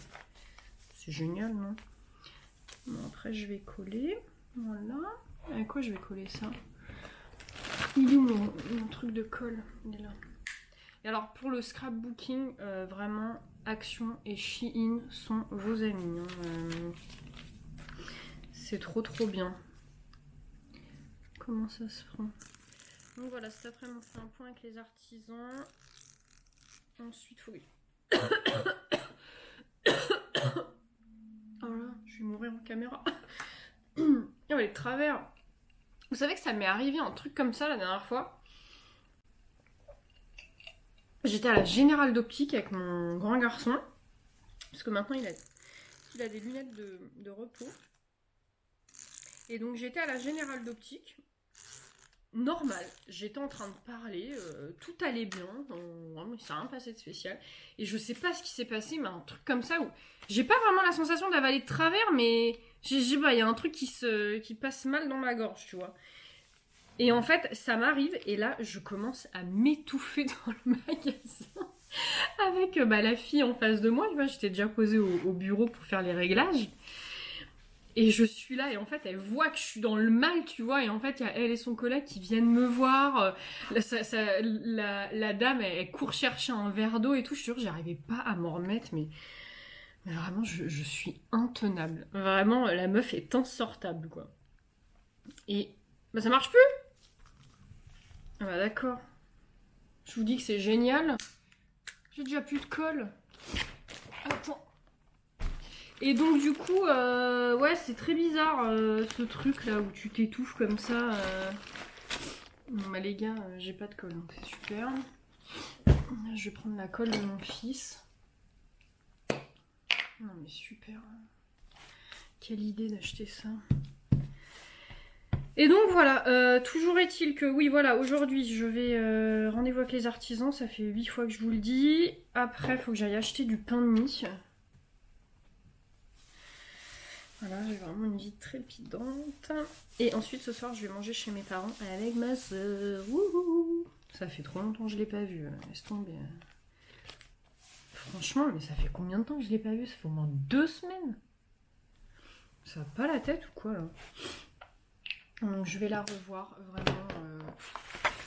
Speaker 1: c'est génial, non? Bon, après je vais coller, voilà. Avec quoi je vais coller ça? Il est où mon truc de colle? Il est là. Et alors pour le scrapbooking, vraiment Action et Shein sont vos amis. Hein. C'est trop bien. Comment ça se prend? Donc voilà, cet après-midi on fait un point avec les artisans. Ensuite faut... Oh là, je vais mourir en caméra. Oh les travers. Vous savez que ça m'est arrivé un truc comme ça la dernière fois. J'étais à la Générale d'Optique avec mon grand garçon. Parce que maintenant il a des lunettes de repos. Et donc j'étais à la Générale d'Optique. Normal, j'étais en train de parler, tout allait bien, vraiment ça n'a rien passé de spécial. Et je sais pas ce qui s'est passé, mais un truc comme ça où j'ai pas vraiment la sensation d'avaler de travers, mais il y a un truc qui passe mal dans ma gorge, tu vois. Et en fait, ça m'arrive, et là, je commence à m'étouffer dans le magasin avec la fille en face de moi, tu vois, j'étais déjà posée au bureau pour faire les réglages. Et je suis là, et en fait, elle voit que je suis dans le mal, tu vois. Et en fait, il y a elle et son collègue qui viennent me voir. La dame, elle court chercher un verre d'eau et tout. Je suis sûre, j'arrivais pas à m'en remettre, mais vraiment, je suis intenable. Vraiment, la meuf est insortable, quoi. Et ça marche plus. Ah bah d'accord. Je vous dis que c'est génial. J'ai déjà plus de colle. Attends. Et donc du coup, ouais, c'est très bizarre ce truc là où tu t'étouffes comme ça. Bon, bah les gars, j'ai pas de colle, donc c'est super. Je vais prendre la colle de mon fils. Non mais super. Quelle idée d'acheter ça. Et donc voilà, toujours est-il que, oui voilà, aujourd'hui je vais rendez-vous avec les artisans, ça fait 8 fois que je vous le dis. Après, il faut que j'aille acheter du pain de mie. Voilà, j'ai vraiment une vie trépidante. Et ensuite, ce soir, je vais manger chez mes parents avec ma soeur. Wouhou. Ça fait trop longtemps que je l'ai pas vue. Laisse tomber. Franchement, mais ça fait combien de temps que je l'ai pas vue? Ça fait au moins 2 semaines. Ça va pas la tête ou quoi, là? Donc, je vais la revoir, vraiment.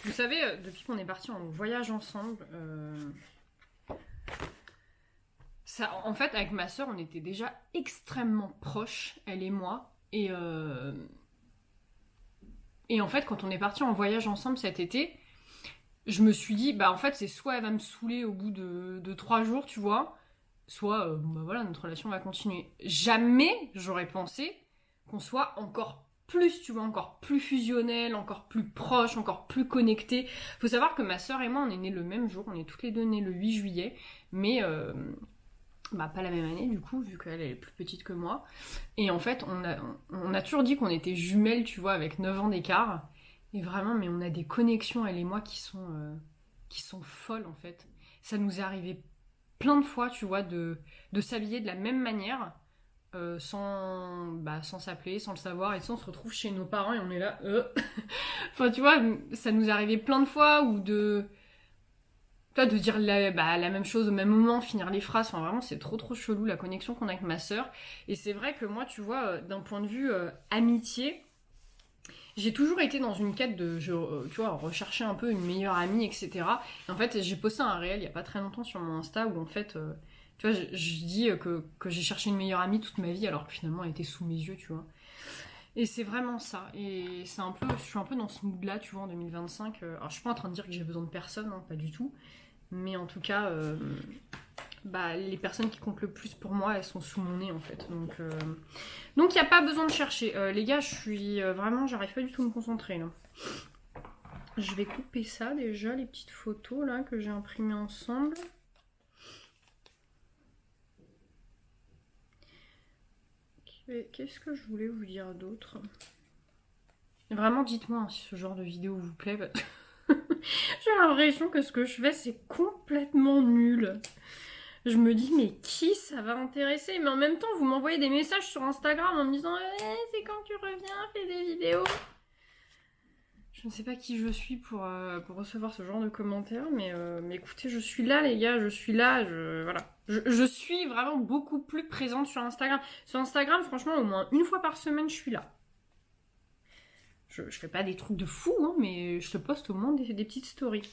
Speaker 1: Vous savez, depuis qu'on est partis en voyage ensemble... Ça, en fait, avec ma soeur, on était déjà extrêmement proches, elle et moi. Et en fait, quand on est parti en voyage ensemble cet été, je me suis dit, bah en fait, c'est soit elle va me saouler au bout de 3 jours, tu vois, soit, bah voilà, notre relation va continuer. Jamais j'aurais pensé qu'on soit encore plus, tu vois, encore plus fusionnel, encore plus proche, encore plus connecté. Faut savoir que ma soeur et moi, on est nés le même jour, on est toutes les deux nées le 8 juillet, mais... bah pas la même année du coup, vu qu'elle est plus petite que moi. Et en fait, on a toujours dit qu'on était jumelles, tu vois, avec 9 ans d'écart. Et vraiment, mais on a des connexions, elle et moi, qui sont folles, en fait. Ça nous est arrivé plein de fois, tu vois, de s'habiller de la même manière, sans s'appeler, sans le savoir. Et ça, on se retrouve chez nos parents et on est là, Enfin, tu vois, ça nous est arrivé plein de fois, ou de dire la même chose au même moment, finir les phrases, enfin vraiment c'est trop chelou la connexion qu'on a avec ma sœur. Et c'est vrai que moi, tu vois, d'un point de vue amitié, j'ai toujours été dans une quête de, tu vois, rechercher un peu une meilleure amie, etc. Et en fait, j'ai posté un réel il y a pas très longtemps sur mon Insta où en fait, tu vois, je dis que j'ai cherché une meilleure amie toute ma vie alors que finalement elle était sous mes yeux, tu vois. Et c'est vraiment ça. Et c'est un peu, je suis un peu dans ce mood là, tu vois, en 2025. Alors je suis pas en train de dire que j'ai besoin de personne, hein, pas du tout. Mais en tout cas, les personnes qui comptent le plus pour moi, elles sont sous mon nez en fait. Donc il n'y a pas besoin de chercher. Les gars, je suis vraiment, j'arrive pas du tout à me concentrer là. Je vais couper ça déjà, les petites photos là que j'ai imprimées ensemble. Qu'est-ce que je voulais vous dire d'autre? Vraiment, dites-moi si ce genre de vidéo vous plaît. J'ai l'impression que ce que je fais, c'est complètement nul. Je me dis, mais qui ça va intéresser? Mais en même temps, vous m'envoyez des messages sur Instagram en me disant c'est quand tu reviens, fais des vidéos. Je ne sais pas qui je suis pour recevoir ce genre de commentaires, mais écoutez, je suis là, les gars, je suis là, voilà. Je suis vraiment beaucoup plus présente sur Instagram. Sur Instagram, franchement, au moins une fois par semaine, je suis là. Je fais pas des trucs de fou, hein, mais je te poste au moins des petites stories.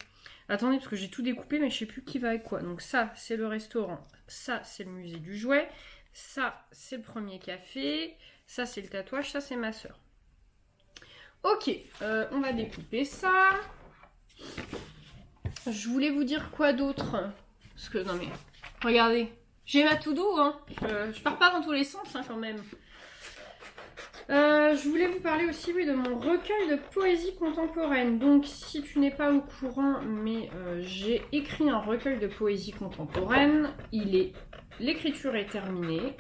Speaker 1: Attendez, parce que j'ai tout découpé, mais je sais plus qui va avec quoi. Donc ça, c'est le restaurant. Ça, c'est le musée du jouet. Ça, c'est le premier café. Ça, c'est le tatouage. Ça, c'est ma soeur. Ok, on va découper ça. Je voulais vous dire quoi d'autre? Parce que, non mais, regardez. J'ai ma to-do, hein. Je pars pas dans tous les sens, hein, quand même. Je voulais vous parler aussi, oui, de mon recueil de poésie contemporaine. Donc, si tu n'es pas au courant, mais j'ai écrit un recueil de poésie contemporaine. L'écriture est terminée.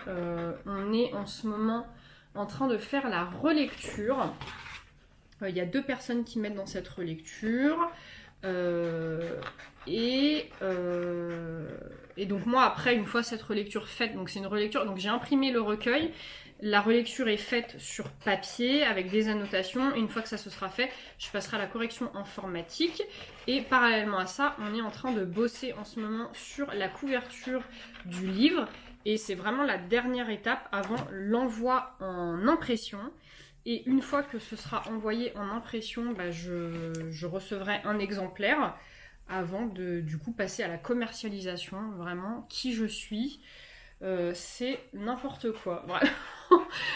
Speaker 1: On est en ce moment en train de faire la relecture. Il y a 2 personnes qui m'aident dans cette relecture. Et donc moi, après, une fois cette relecture faite, donc c'est une relecture, donc j'ai imprimé le recueil. La relecture est faite sur papier avec des annotations. Et une fois que ça se sera fait, je passerai à la correction informatique. Et parallèlement à ça, on est en train de bosser en ce moment sur la couverture du livre. Et c'est vraiment la dernière étape avant l'envoi en impression. Et une fois que ce sera envoyé en impression, bah je recevrai un exemplaire avant de du coup passer à la commercialisation. Vraiment, qui je suis, c'est n'importe quoi. Vraiment.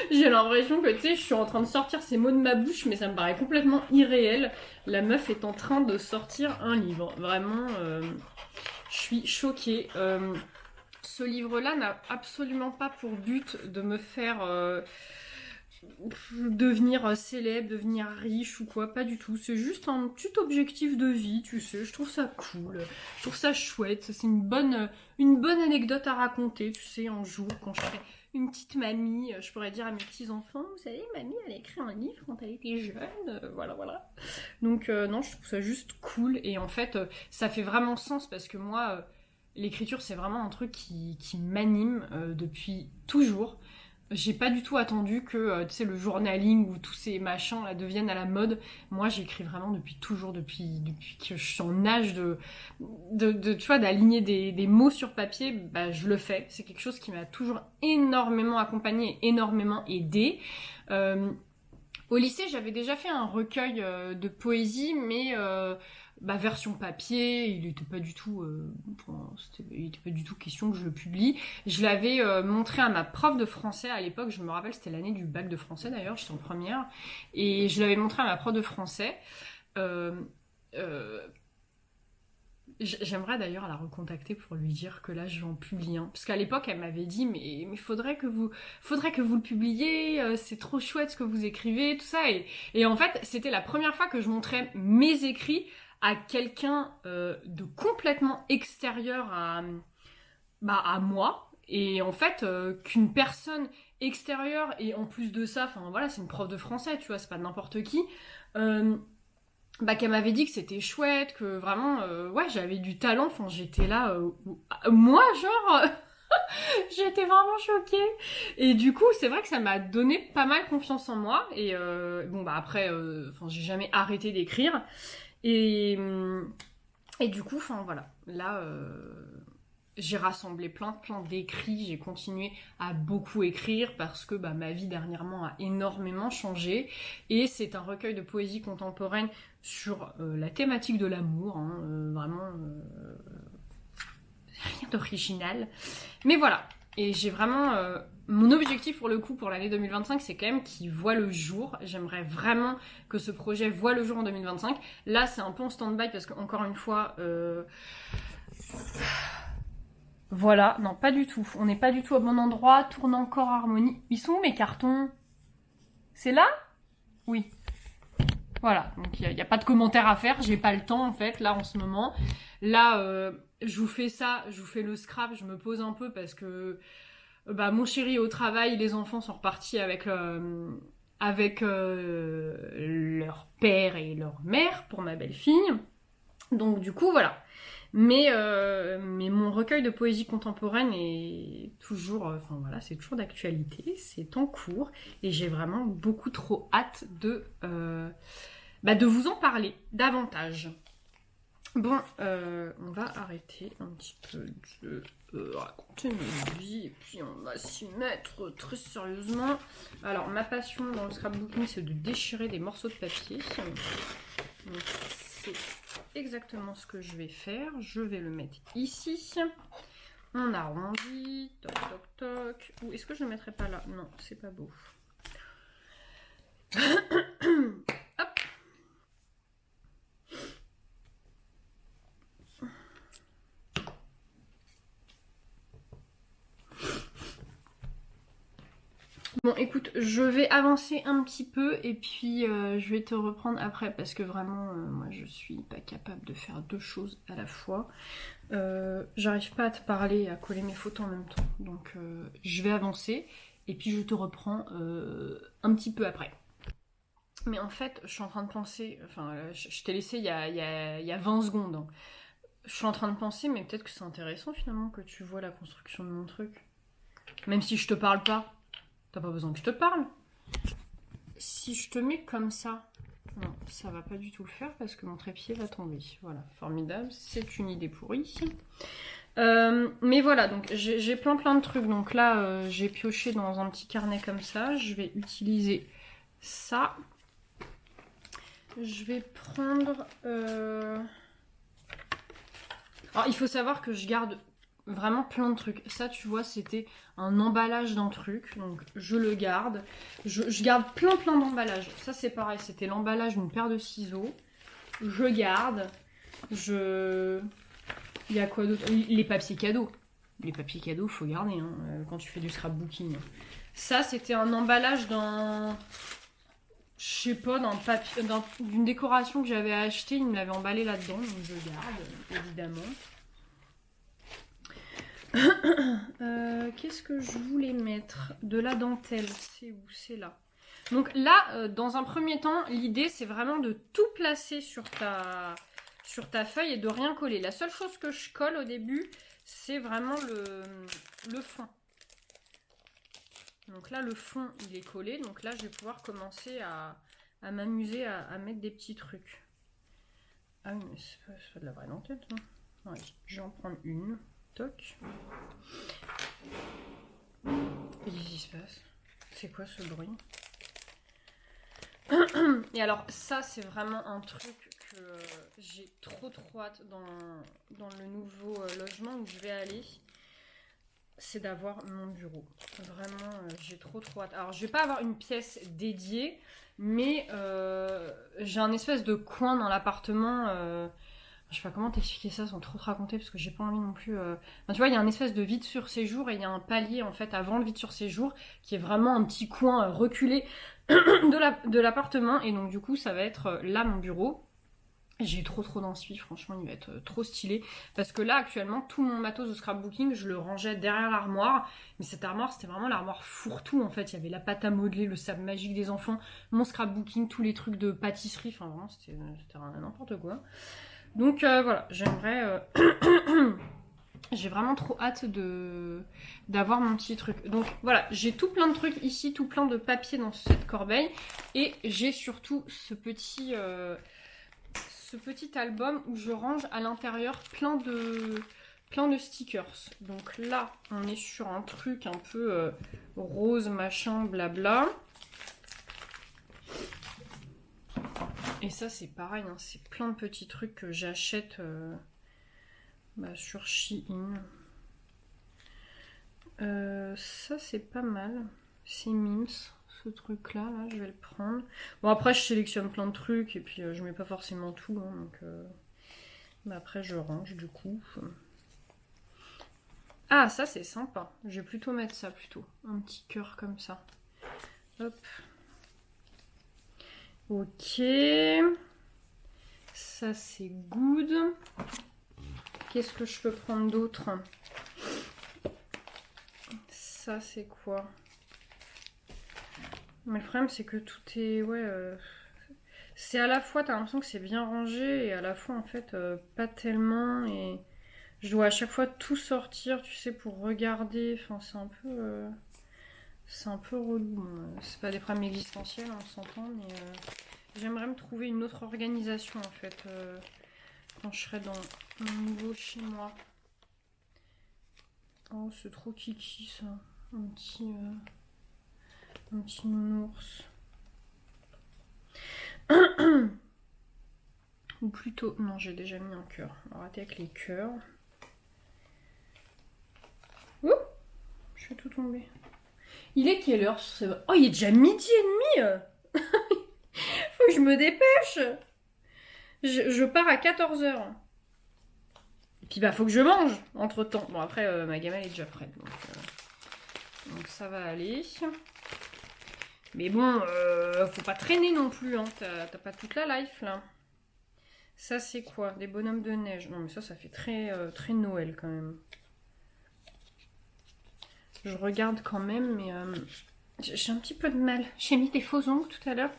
Speaker 1: J'ai l'impression que, tu sais, je suis en train de sortir ces mots de ma bouche, mais ça me paraît complètement irréel. La meuf est en train de sortir un livre. Vraiment, je suis choquée. Ce livre-là n'a absolument pas pour but de me faire devenir célèbre, devenir riche ou quoi, pas du tout. C'est juste un petit objectif de vie, tu sais. Je trouve ça cool, je trouve ça chouette. C'est une bonne anecdote à raconter, tu sais, un jour quand je serai une petite mamie, je pourrais dire à mes petits-enfants, vous savez, mamie, elle a écrit un livre quand elle était jeune, voilà, voilà. Donc non, je trouve ça juste cool, et en fait, ça fait vraiment sens, parce que moi, l'écriture, c'est vraiment un truc qui m'anime depuis toujours. J'ai pas du tout attendu que, tu sais, le journaling ou tous ces machins là deviennent à la mode. Moi, j'écris vraiment depuis toujours, depuis que je suis en âge de tu vois, d'aligner des mots sur papier. Bah, je le fais. C'est quelque chose qui m'a toujours énormément accompagnée, énormément aidée. Au lycée, j'avais déjà fait un recueil de poésie, mais version papier, il était pas du tout question que je le publie. Je l'avais montré à ma prof de français à l'époque, je me rappelle, c'était l'année du bac de français d'ailleurs, j'étais en première, et je l'avais montré à ma prof de français. J'aimerais d'ailleurs la recontacter pour lui dire que là je vais en publier un. Parce qu'à l'époque elle m'avait dit mais faudrait que vous le publiez, c'est trop chouette ce que vous écrivez, tout ça. Et en fait c'était la première fois que je montrais mes écrits à quelqu'un de complètement extérieur à moi. Et en fait qu'une personne extérieure, et en plus de ça, enfin voilà, c'est une prof de français, tu vois, c'est pas n'importe qui. Qu'elle m'avait dit que c'était chouette, que vraiment, ouais, j'avais du talent, enfin, j'étais là, moi, genre, j'étais vraiment choquée. Et du coup, c'est vrai que ça m'a donné pas mal confiance en moi, et après, j'ai jamais arrêté d'écrire, et du coup, enfin, voilà, là, j'ai rassemblé plein d'écrits, j'ai continué à beaucoup écrire parce que ma vie dernièrement a énormément changé, et c'est un recueil de poésie contemporaine sur la thématique de l'amour, hein, vraiment rien d'original, mais voilà. Et j'ai vraiment mon objectif pour le coup pour l'année 2025, c'est quand même qu'il voit le jour. J'aimerais vraiment que ce projet voit le jour en 2025. Là c'est un peu en stand-by parce qu'encore une fois voilà, non, pas du tout. On n'est pas du tout au bon endroit. Tourne encore harmonie. Ils sont où mes cartons? C'est là? Oui. Voilà, donc il n'y a pas de commentaire à faire. J'ai pas le temps en fait, là en ce moment. Là, je vous fais ça, je vous fais le scrap, je me pose un peu parce que mon chéri est au travail, les enfants sont repartis avec leur père et leur mère pour ma belle-fille. Donc du coup, voilà. Mais mon recueil de poésie contemporaine est toujours, c'est toujours d'actualité, c'est en cours, et j'ai vraiment beaucoup trop hâte de vous en parler davantage. Bon, on va arrêter un petit peu de raconter nos vies et puis on va s'y mettre très sérieusement. Alors, ma passion dans le scrapbooking, c'est de déchirer des morceaux de papier. Donc, c'est exactement ce que je vais faire. Je vais le mettre ici. On arrondit, toc toc toc. Ou est-ce que je ne le mettrai pas là? Non, c'est pas beau. Hop. Bon, écoute, je vais avancer un petit peu et puis je vais te reprendre après parce que vraiment, moi, je suis pas capable de faire deux choses à la fois. J'arrive pas à te parler et à coller mes photos en même temps. Donc, je vais avancer et puis je te reprends un petit peu après. Mais en fait, je suis en train de penser, enfin, je t'ai laissé il y a 20 secondes. Hein. Je suis en train de penser, mais peut-être que c'est intéressant finalement que tu vois la construction de mon truc. Même si je te parle pas. T'as pas besoin que je te parle. Si je te mets comme ça, non, ça va pas du tout le faire parce que mon trépied va tomber. Voilà, formidable, c'est une idée pourrie. Mais voilà, donc j'ai plein de trucs. Donc là, j'ai pioché dans un petit carnet comme ça. Je vais utiliser ça. Je vais prendre... Alors, il faut savoir que je garde vraiment plein de trucs. Ça, tu vois, c'était un emballage d'un truc. Donc, je le garde. Je garde plein d'emballages. Ça, c'est pareil. C'était l'emballage d'une paire de ciseaux. Je garde. Il y a quoi d'autre? Les papiers cadeaux. Les papiers cadeaux, faut garder hein, quand tu fais du scrapbooking. Ça, c'était un emballage d'un... Je sais pas, d'une décoration que j'avais achetée. Il me l'avait emballé là-dedans. Donc, je garde, évidemment. Qu'est-ce que je voulais mettre? De la dentelle, c'est où? C'est là. Donc là, dans un premier temps, l'idée c'est vraiment de tout placer sur ta feuille et de rien coller. La seule chose que je colle au début, c'est vraiment le fond. Donc là, le fond, il est collé. Donc là, je vais pouvoir commencer à m'amuser à mettre des petits trucs. Ah oui, mais c'est pas de la vraie dentelle, non? Ouais, je vais en prendre une. Toc. Qu'est-ce qui se passe? C'est quoi ce bruit? Et alors ça c'est vraiment un truc que j'ai trop hâte dans le nouveau logement où je vais aller. C'est d'avoir mon bureau. Vraiment j'ai trop hâte. Alors je vais pas avoir une pièce dédiée, mais j'ai un espèce de coin dans l'appartement. Je sais pas comment t'expliquer ça sans trop te raconter parce que j'ai pas envie non plus. Enfin, tu vois, il y a un espèce de vide sur séjour et il y a un palier en fait avant le vide sur séjour qui est vraiment un petit coin reculé de l'appartement et donc du coup ça va être là mon bureau. J'ai trop d'envie, franchement il va être trop stylé parce que là actuellement tout mon matos de scrapbooking je le rangeais derrière l'armoire mais cette armoire c'était vraiment l'armoire fourre-tout en fait, il y avait la pâte à modeler, le sable magique des enfants, mon scrapbooking, tous les trucs de pâtisserie, enfin vraiment c'était n'importe quoi. Donc voilà, j'aimerais... j'ai vraiment trop hâte d'avoir mon petit truc. Donc voilà, j'ai tout plein de trucs ici, tout plein de papier dans cette corbeille. Et j'ai surtout ce petit album où je range à l'intérieur plein de stickers. Donc là, on est sur un truc un peu rose, machin, blabla. Et ça, c'est pareil, hein, c'est plein de petits trucs que j'achète sur Shein. Ça, c'est pas mal. C'est Mims, ce truc-là. Là, je vais le prendre. Bon, après, je sélectionne plein de trucs et puis je mets pas forcément tout. Hein, donc, mais après, je range du coup. Ah, ça, c'est sympa. Je vais plutôt mettre ça, plutôt. Un petit cœur comme ça. Hop. Ok. Ça, c'est good. Qu'est-ce que je peux prendre d'autre? Ça, c'est quoi? Mais le problème, c'est que tout est... Ouais, c'est à la fois, t'as l'impression que c'est bien rangé, et à la fois, en fait, pas tellement. Et je dois à chaque fois tout sortir, tu sais, pour regarder. Enfin, c'est un peu... c'est un peu relou. C'est pas des problèmes existentiels, on s'entend, mais... j'aimerais me trouver une autre organisation, en fait. quand je serai dans mon nouveau chez moi. Oh, c'est trop kiki ça. Un petit nounours. Ou plutôt, non, j'ai déjà mis un cœur. On va arrêter avec les cœurs. Ouh, je fais tout tomber. Il est quelle heure? Oh, il est déjà midi et demi. Faut que je me dépêche. Je pars à 14h. Et puis bah faut que je mange entre temps. Bon après ma gamelle est déjà prête. Donc ça va aller. Mais bon, faut pas traîner non plus. Hein. T'as pas toute la life là. Ça c'est quoi? Des bonhommes de neige. Non mais ça fait très, très Noël quand même. Je regarde quand même mais j'ai un petit peu de mal. J'ai mis des faux ongles tout à l'heure.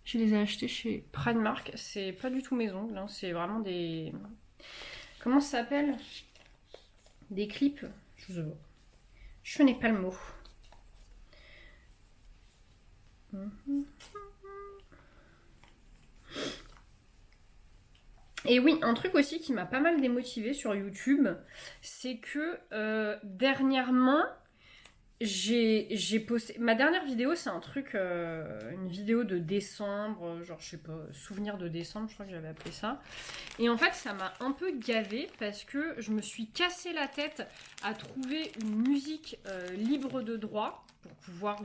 Speaker 1: Je les ai achetés chez Primark. C'est pas du tout mes ongles. Hein. C'est vraiment des... Comment ça s'appelle? Des clips. Je n'ai pas le mot. Et oui, un truc aussi qui m'a pas mal démotivée sur YouTube, c'est que dernièrement, j'ai posté... Ma dernière vidéo, c'est un truc, une vidéo de décembre, genre je sais pas, souvenir de décembre, je crois que j'avais appelé ça. Et en fait, ça m'a un peu gavée parce que je me suis cassé la tête à trouver une musique libre de droit pour pouvoir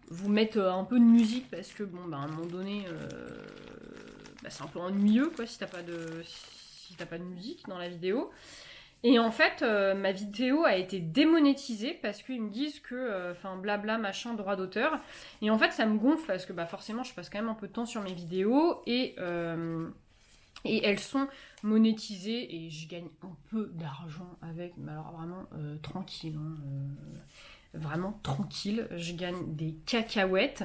Speaker 1: vous mettre un peu de musique parce que bon, bah, à un moment donné, c'est un peu ennuyeux quoi si t'as pas de musique dans la vidéo. Et en fait, ma vidéo a été démonétisée parce qu'ils me disent que, blabla, machin, droit d'auteur. Et en fait, ça me gonfle parce que, forcément, je passe quand même un peu de temps sur mes vidéos et elles sont monétisées et je gagne un peu d'argent avec, mais alors vraiment tranquille, hein, vraiment tranquille. Je gagne des cacahuètes.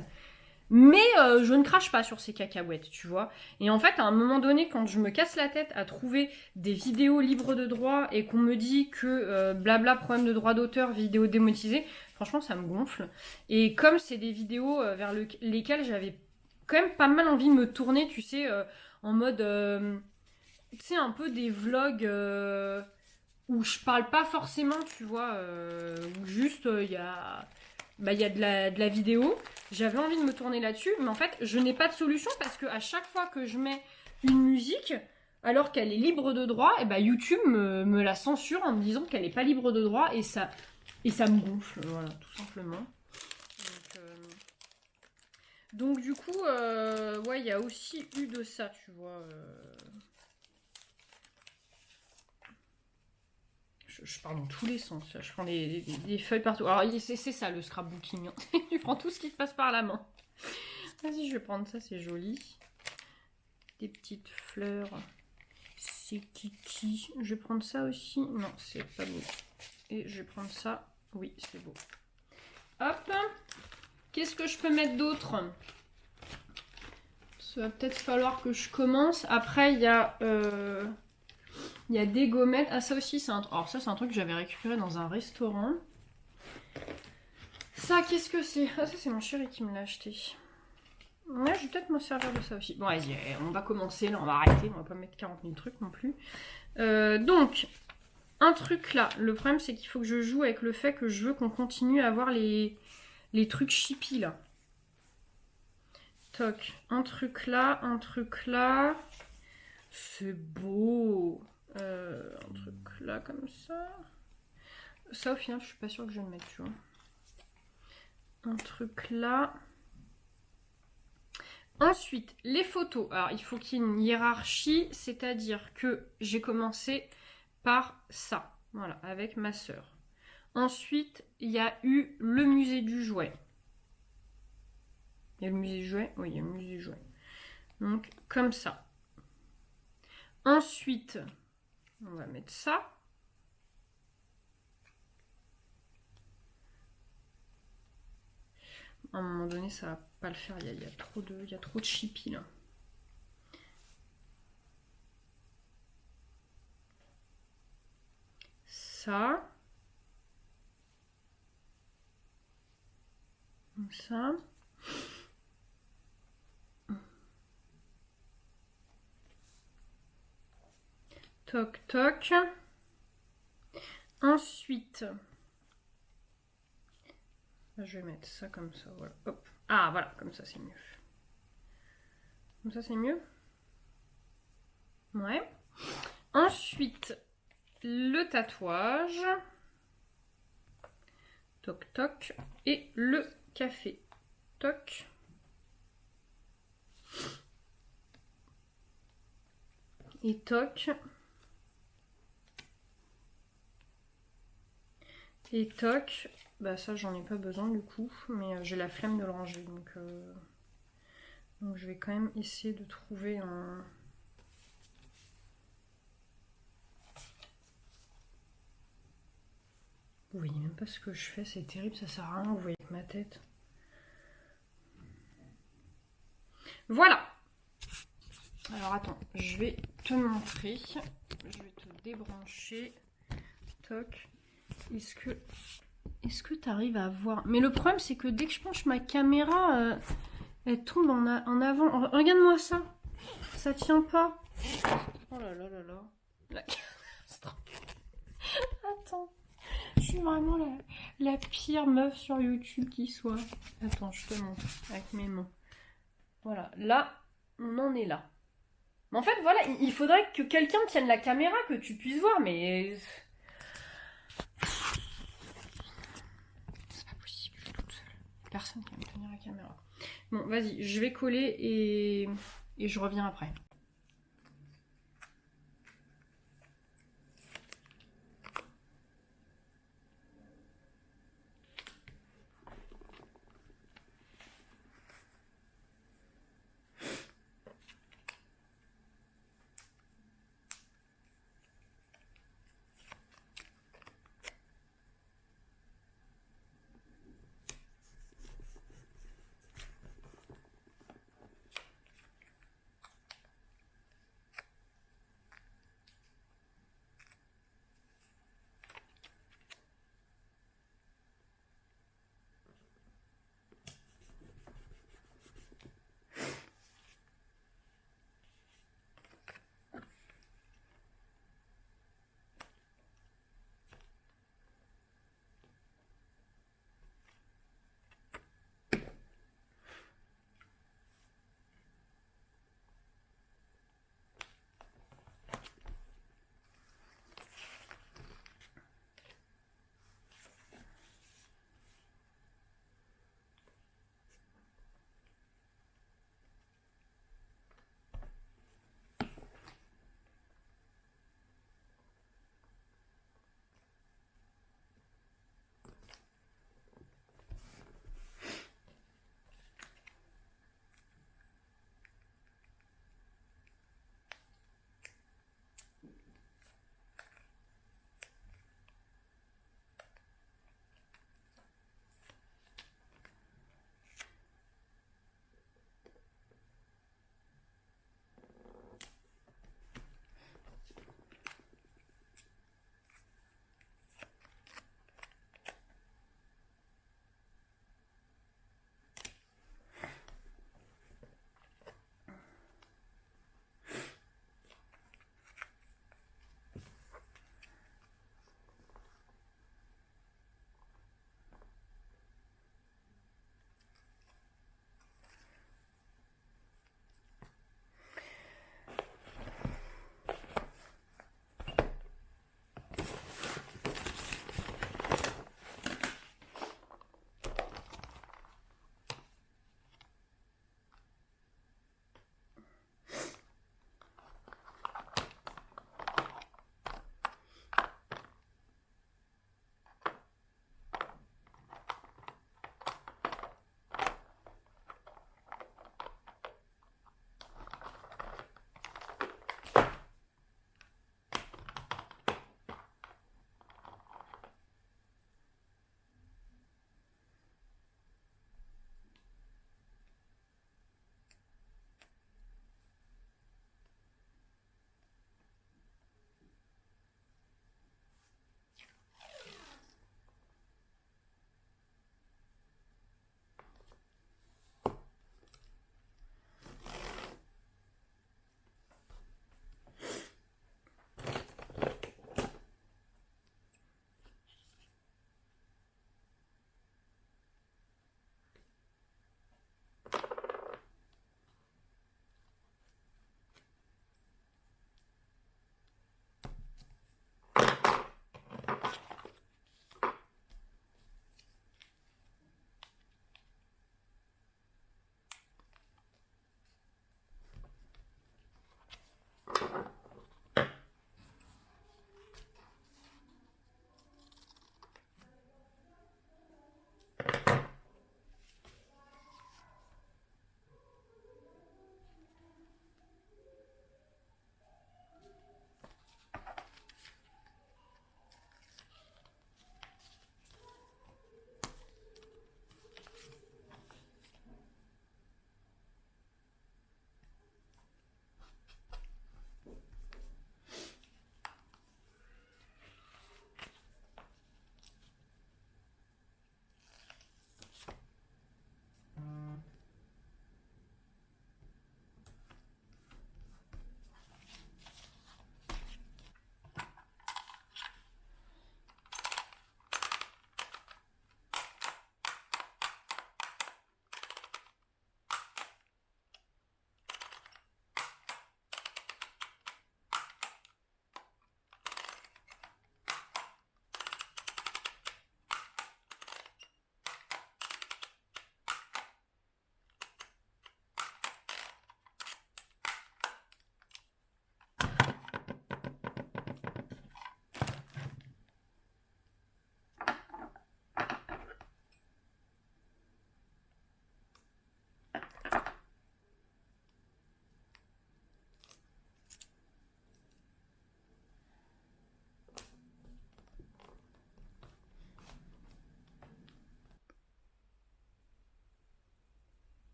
Speaker 1: Mais je ne crache pas sur ces cacahuètes, tu vois. Et en fait, à un moment donné, quand je me casse la tête à trouver des vidéos libres de droit et qu'on me dit que blabla, problème de droit d'auteur, vidéo démonétisée, franchement, ça me gonfle. Et comme c'est des vidéos vers lesquelles j'avais quand même pas mal envie de me tourner, tu sais, en mode... tu sais, un peu des vlogs où je parle pas forcément, tu vois, où juste il y a... il y a de la vidéo. J'avais envie de me tourner là-dessus, mais en fait, je n'ai pas de solution parce que à chaque fois que je mets une musique, alors qu'elle est libre de droit, et YouTube me la censure en me disant qu'elle n'est pas libre de droit et ça me gonfle, voilà, tout simplement. Donc du coup, ouais, il y a aussi eu de ça, tu vois. Je pars dans tous les sens. Je prends des feuilles partout. Alors, c'est ça le scrapbooking. Hein. Tu prends tout ce qui te passe par la main. Vas-y, je vais prendre ça, c'est joli. Des petites fleurs. C'est kiki. Je vais prendre ça aussi. Non, c'est pas beau. Et je vais prendre ça. Oui, c'est beau. Hop. Qu'est-ce que je peux mettre d'autre? Ça va peut-être falloir que je commence. Après, il y a... Il y a des gommettes. Ah, ça aussi, c'est un... Alors ça, c'est un truc que j'avais récupéré dans un restaurant. Ça, qu'est-ce que c'est? Ah, ça, c'est mon chéri qui me l'a acheté. Ouais, je vais peut-être me servir de ça aussi. Bon, vas-y, on va commencer. Là, on va arrêter. On va pas mettre 40 000 trucs non plus. Donc, un truc là. Le problème, c'est qu'il faut que je joue avec le fait que je veux qu'on continue à avoir les trucs chippy, là. Toc. Un truc là, un truc là. C'est beau. Un truc là comme ça. Ça au final je suis pas sûre que je vais le mettre, tu vois. Un truc là. Ensuite, les photos. Alors il faut qu'il y ait une hiérarchie, c'est-à-dire que j'ai commencé par ça. Voilà, avec ma sœur. Ensuite, il y a eu le musée du jouet. Il y a le musée du jouet? Oui, il y a le musée du jouet. Donc, comme ça. Ensuite, on va mettre ça. À un moment donné, ça va pas le faire. Il y a trop de chippy là. Ça. Comme ça. Toc, toc. Ensuite, je vais mettre ça comme ça, voilà. Hop. Ah, voilà, comme ça, c'est mieux. Comme ça, c'est mieux. Ouais. Ensuite, le tatouage. Toc, toc. Et le café. Toc. Et toc. Et toc. Bah ça, j'en ai pas besoin du coup. Mais j'ai la flemme de le ranger. Donc je vais quand même essayer de trouver un... Vous voyez même pas ce que je fais, c'est terrible, ça sert à rien, vous voyez avec ma tête. Voilà. Alors attends, je vais te montrer. Je vais te débrancher. Toc. Est-ce que tu arrives à voir? Mais le problème, c'est que dès que je penche ma caméra, elle tombe en avant. Regarde-moi ça. Ça tient pas. Oh là là là là. La catastrophe. Attends. Je suis vraiment la pire meuf sur YouTube qui soit. Attends, je te montre avec mes mains. Voilà, là, on en est là. Mais en fait, voilà, il faudrait que quelqu'un tienne la caméra, que tu puisses voir, mais... C'est pas possible, je suis toute seule. Personne qui va me tenir la caméra. Bon, vas-y, je vais coller et je reviens après.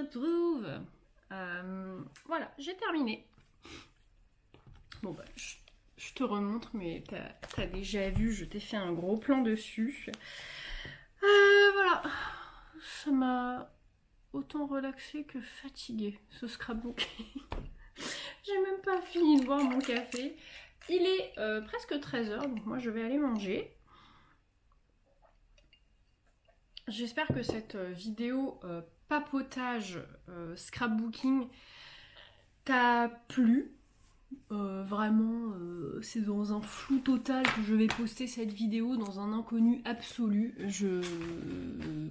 Speaker 1: retrouve. Voilà, j'ai terminé. Bon bah, je te remontre, mais t'as déjà vu, je t'ai fait un gros plan dessus. Voilà, ça m'a autant relaxé que fatigué, ce scrapbook. J'ai même pas fini de boire mon café. Il est presque 13h, donc moi je vais aller manger. J'espère que cette vidéo papotage scrapbooking t'a plu. Vraiment, c'est dans un flou total que je vais poster cette vidéo, dans un inconnu absolu.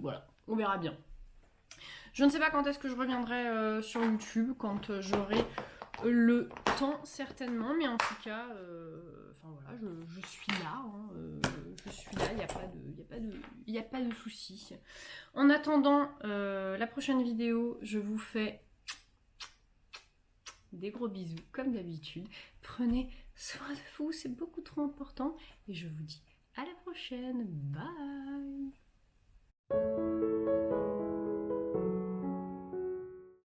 Speaker 1: Voilà, on verra bien. Je ne sais pas quand est-ce que je reviendrai sur YouTube, quand j'aurai le temps certainement, mais en tout cas, enfin voilà, je suis là, hein, je suis là, il n'y a pas de souci. En attendant la prochaine vidéo, je vous fais des gros bisous comme d'habitude. Prenez soin de vous, c'est beaucoup trop important, et je vous dis à la prochaine, bye.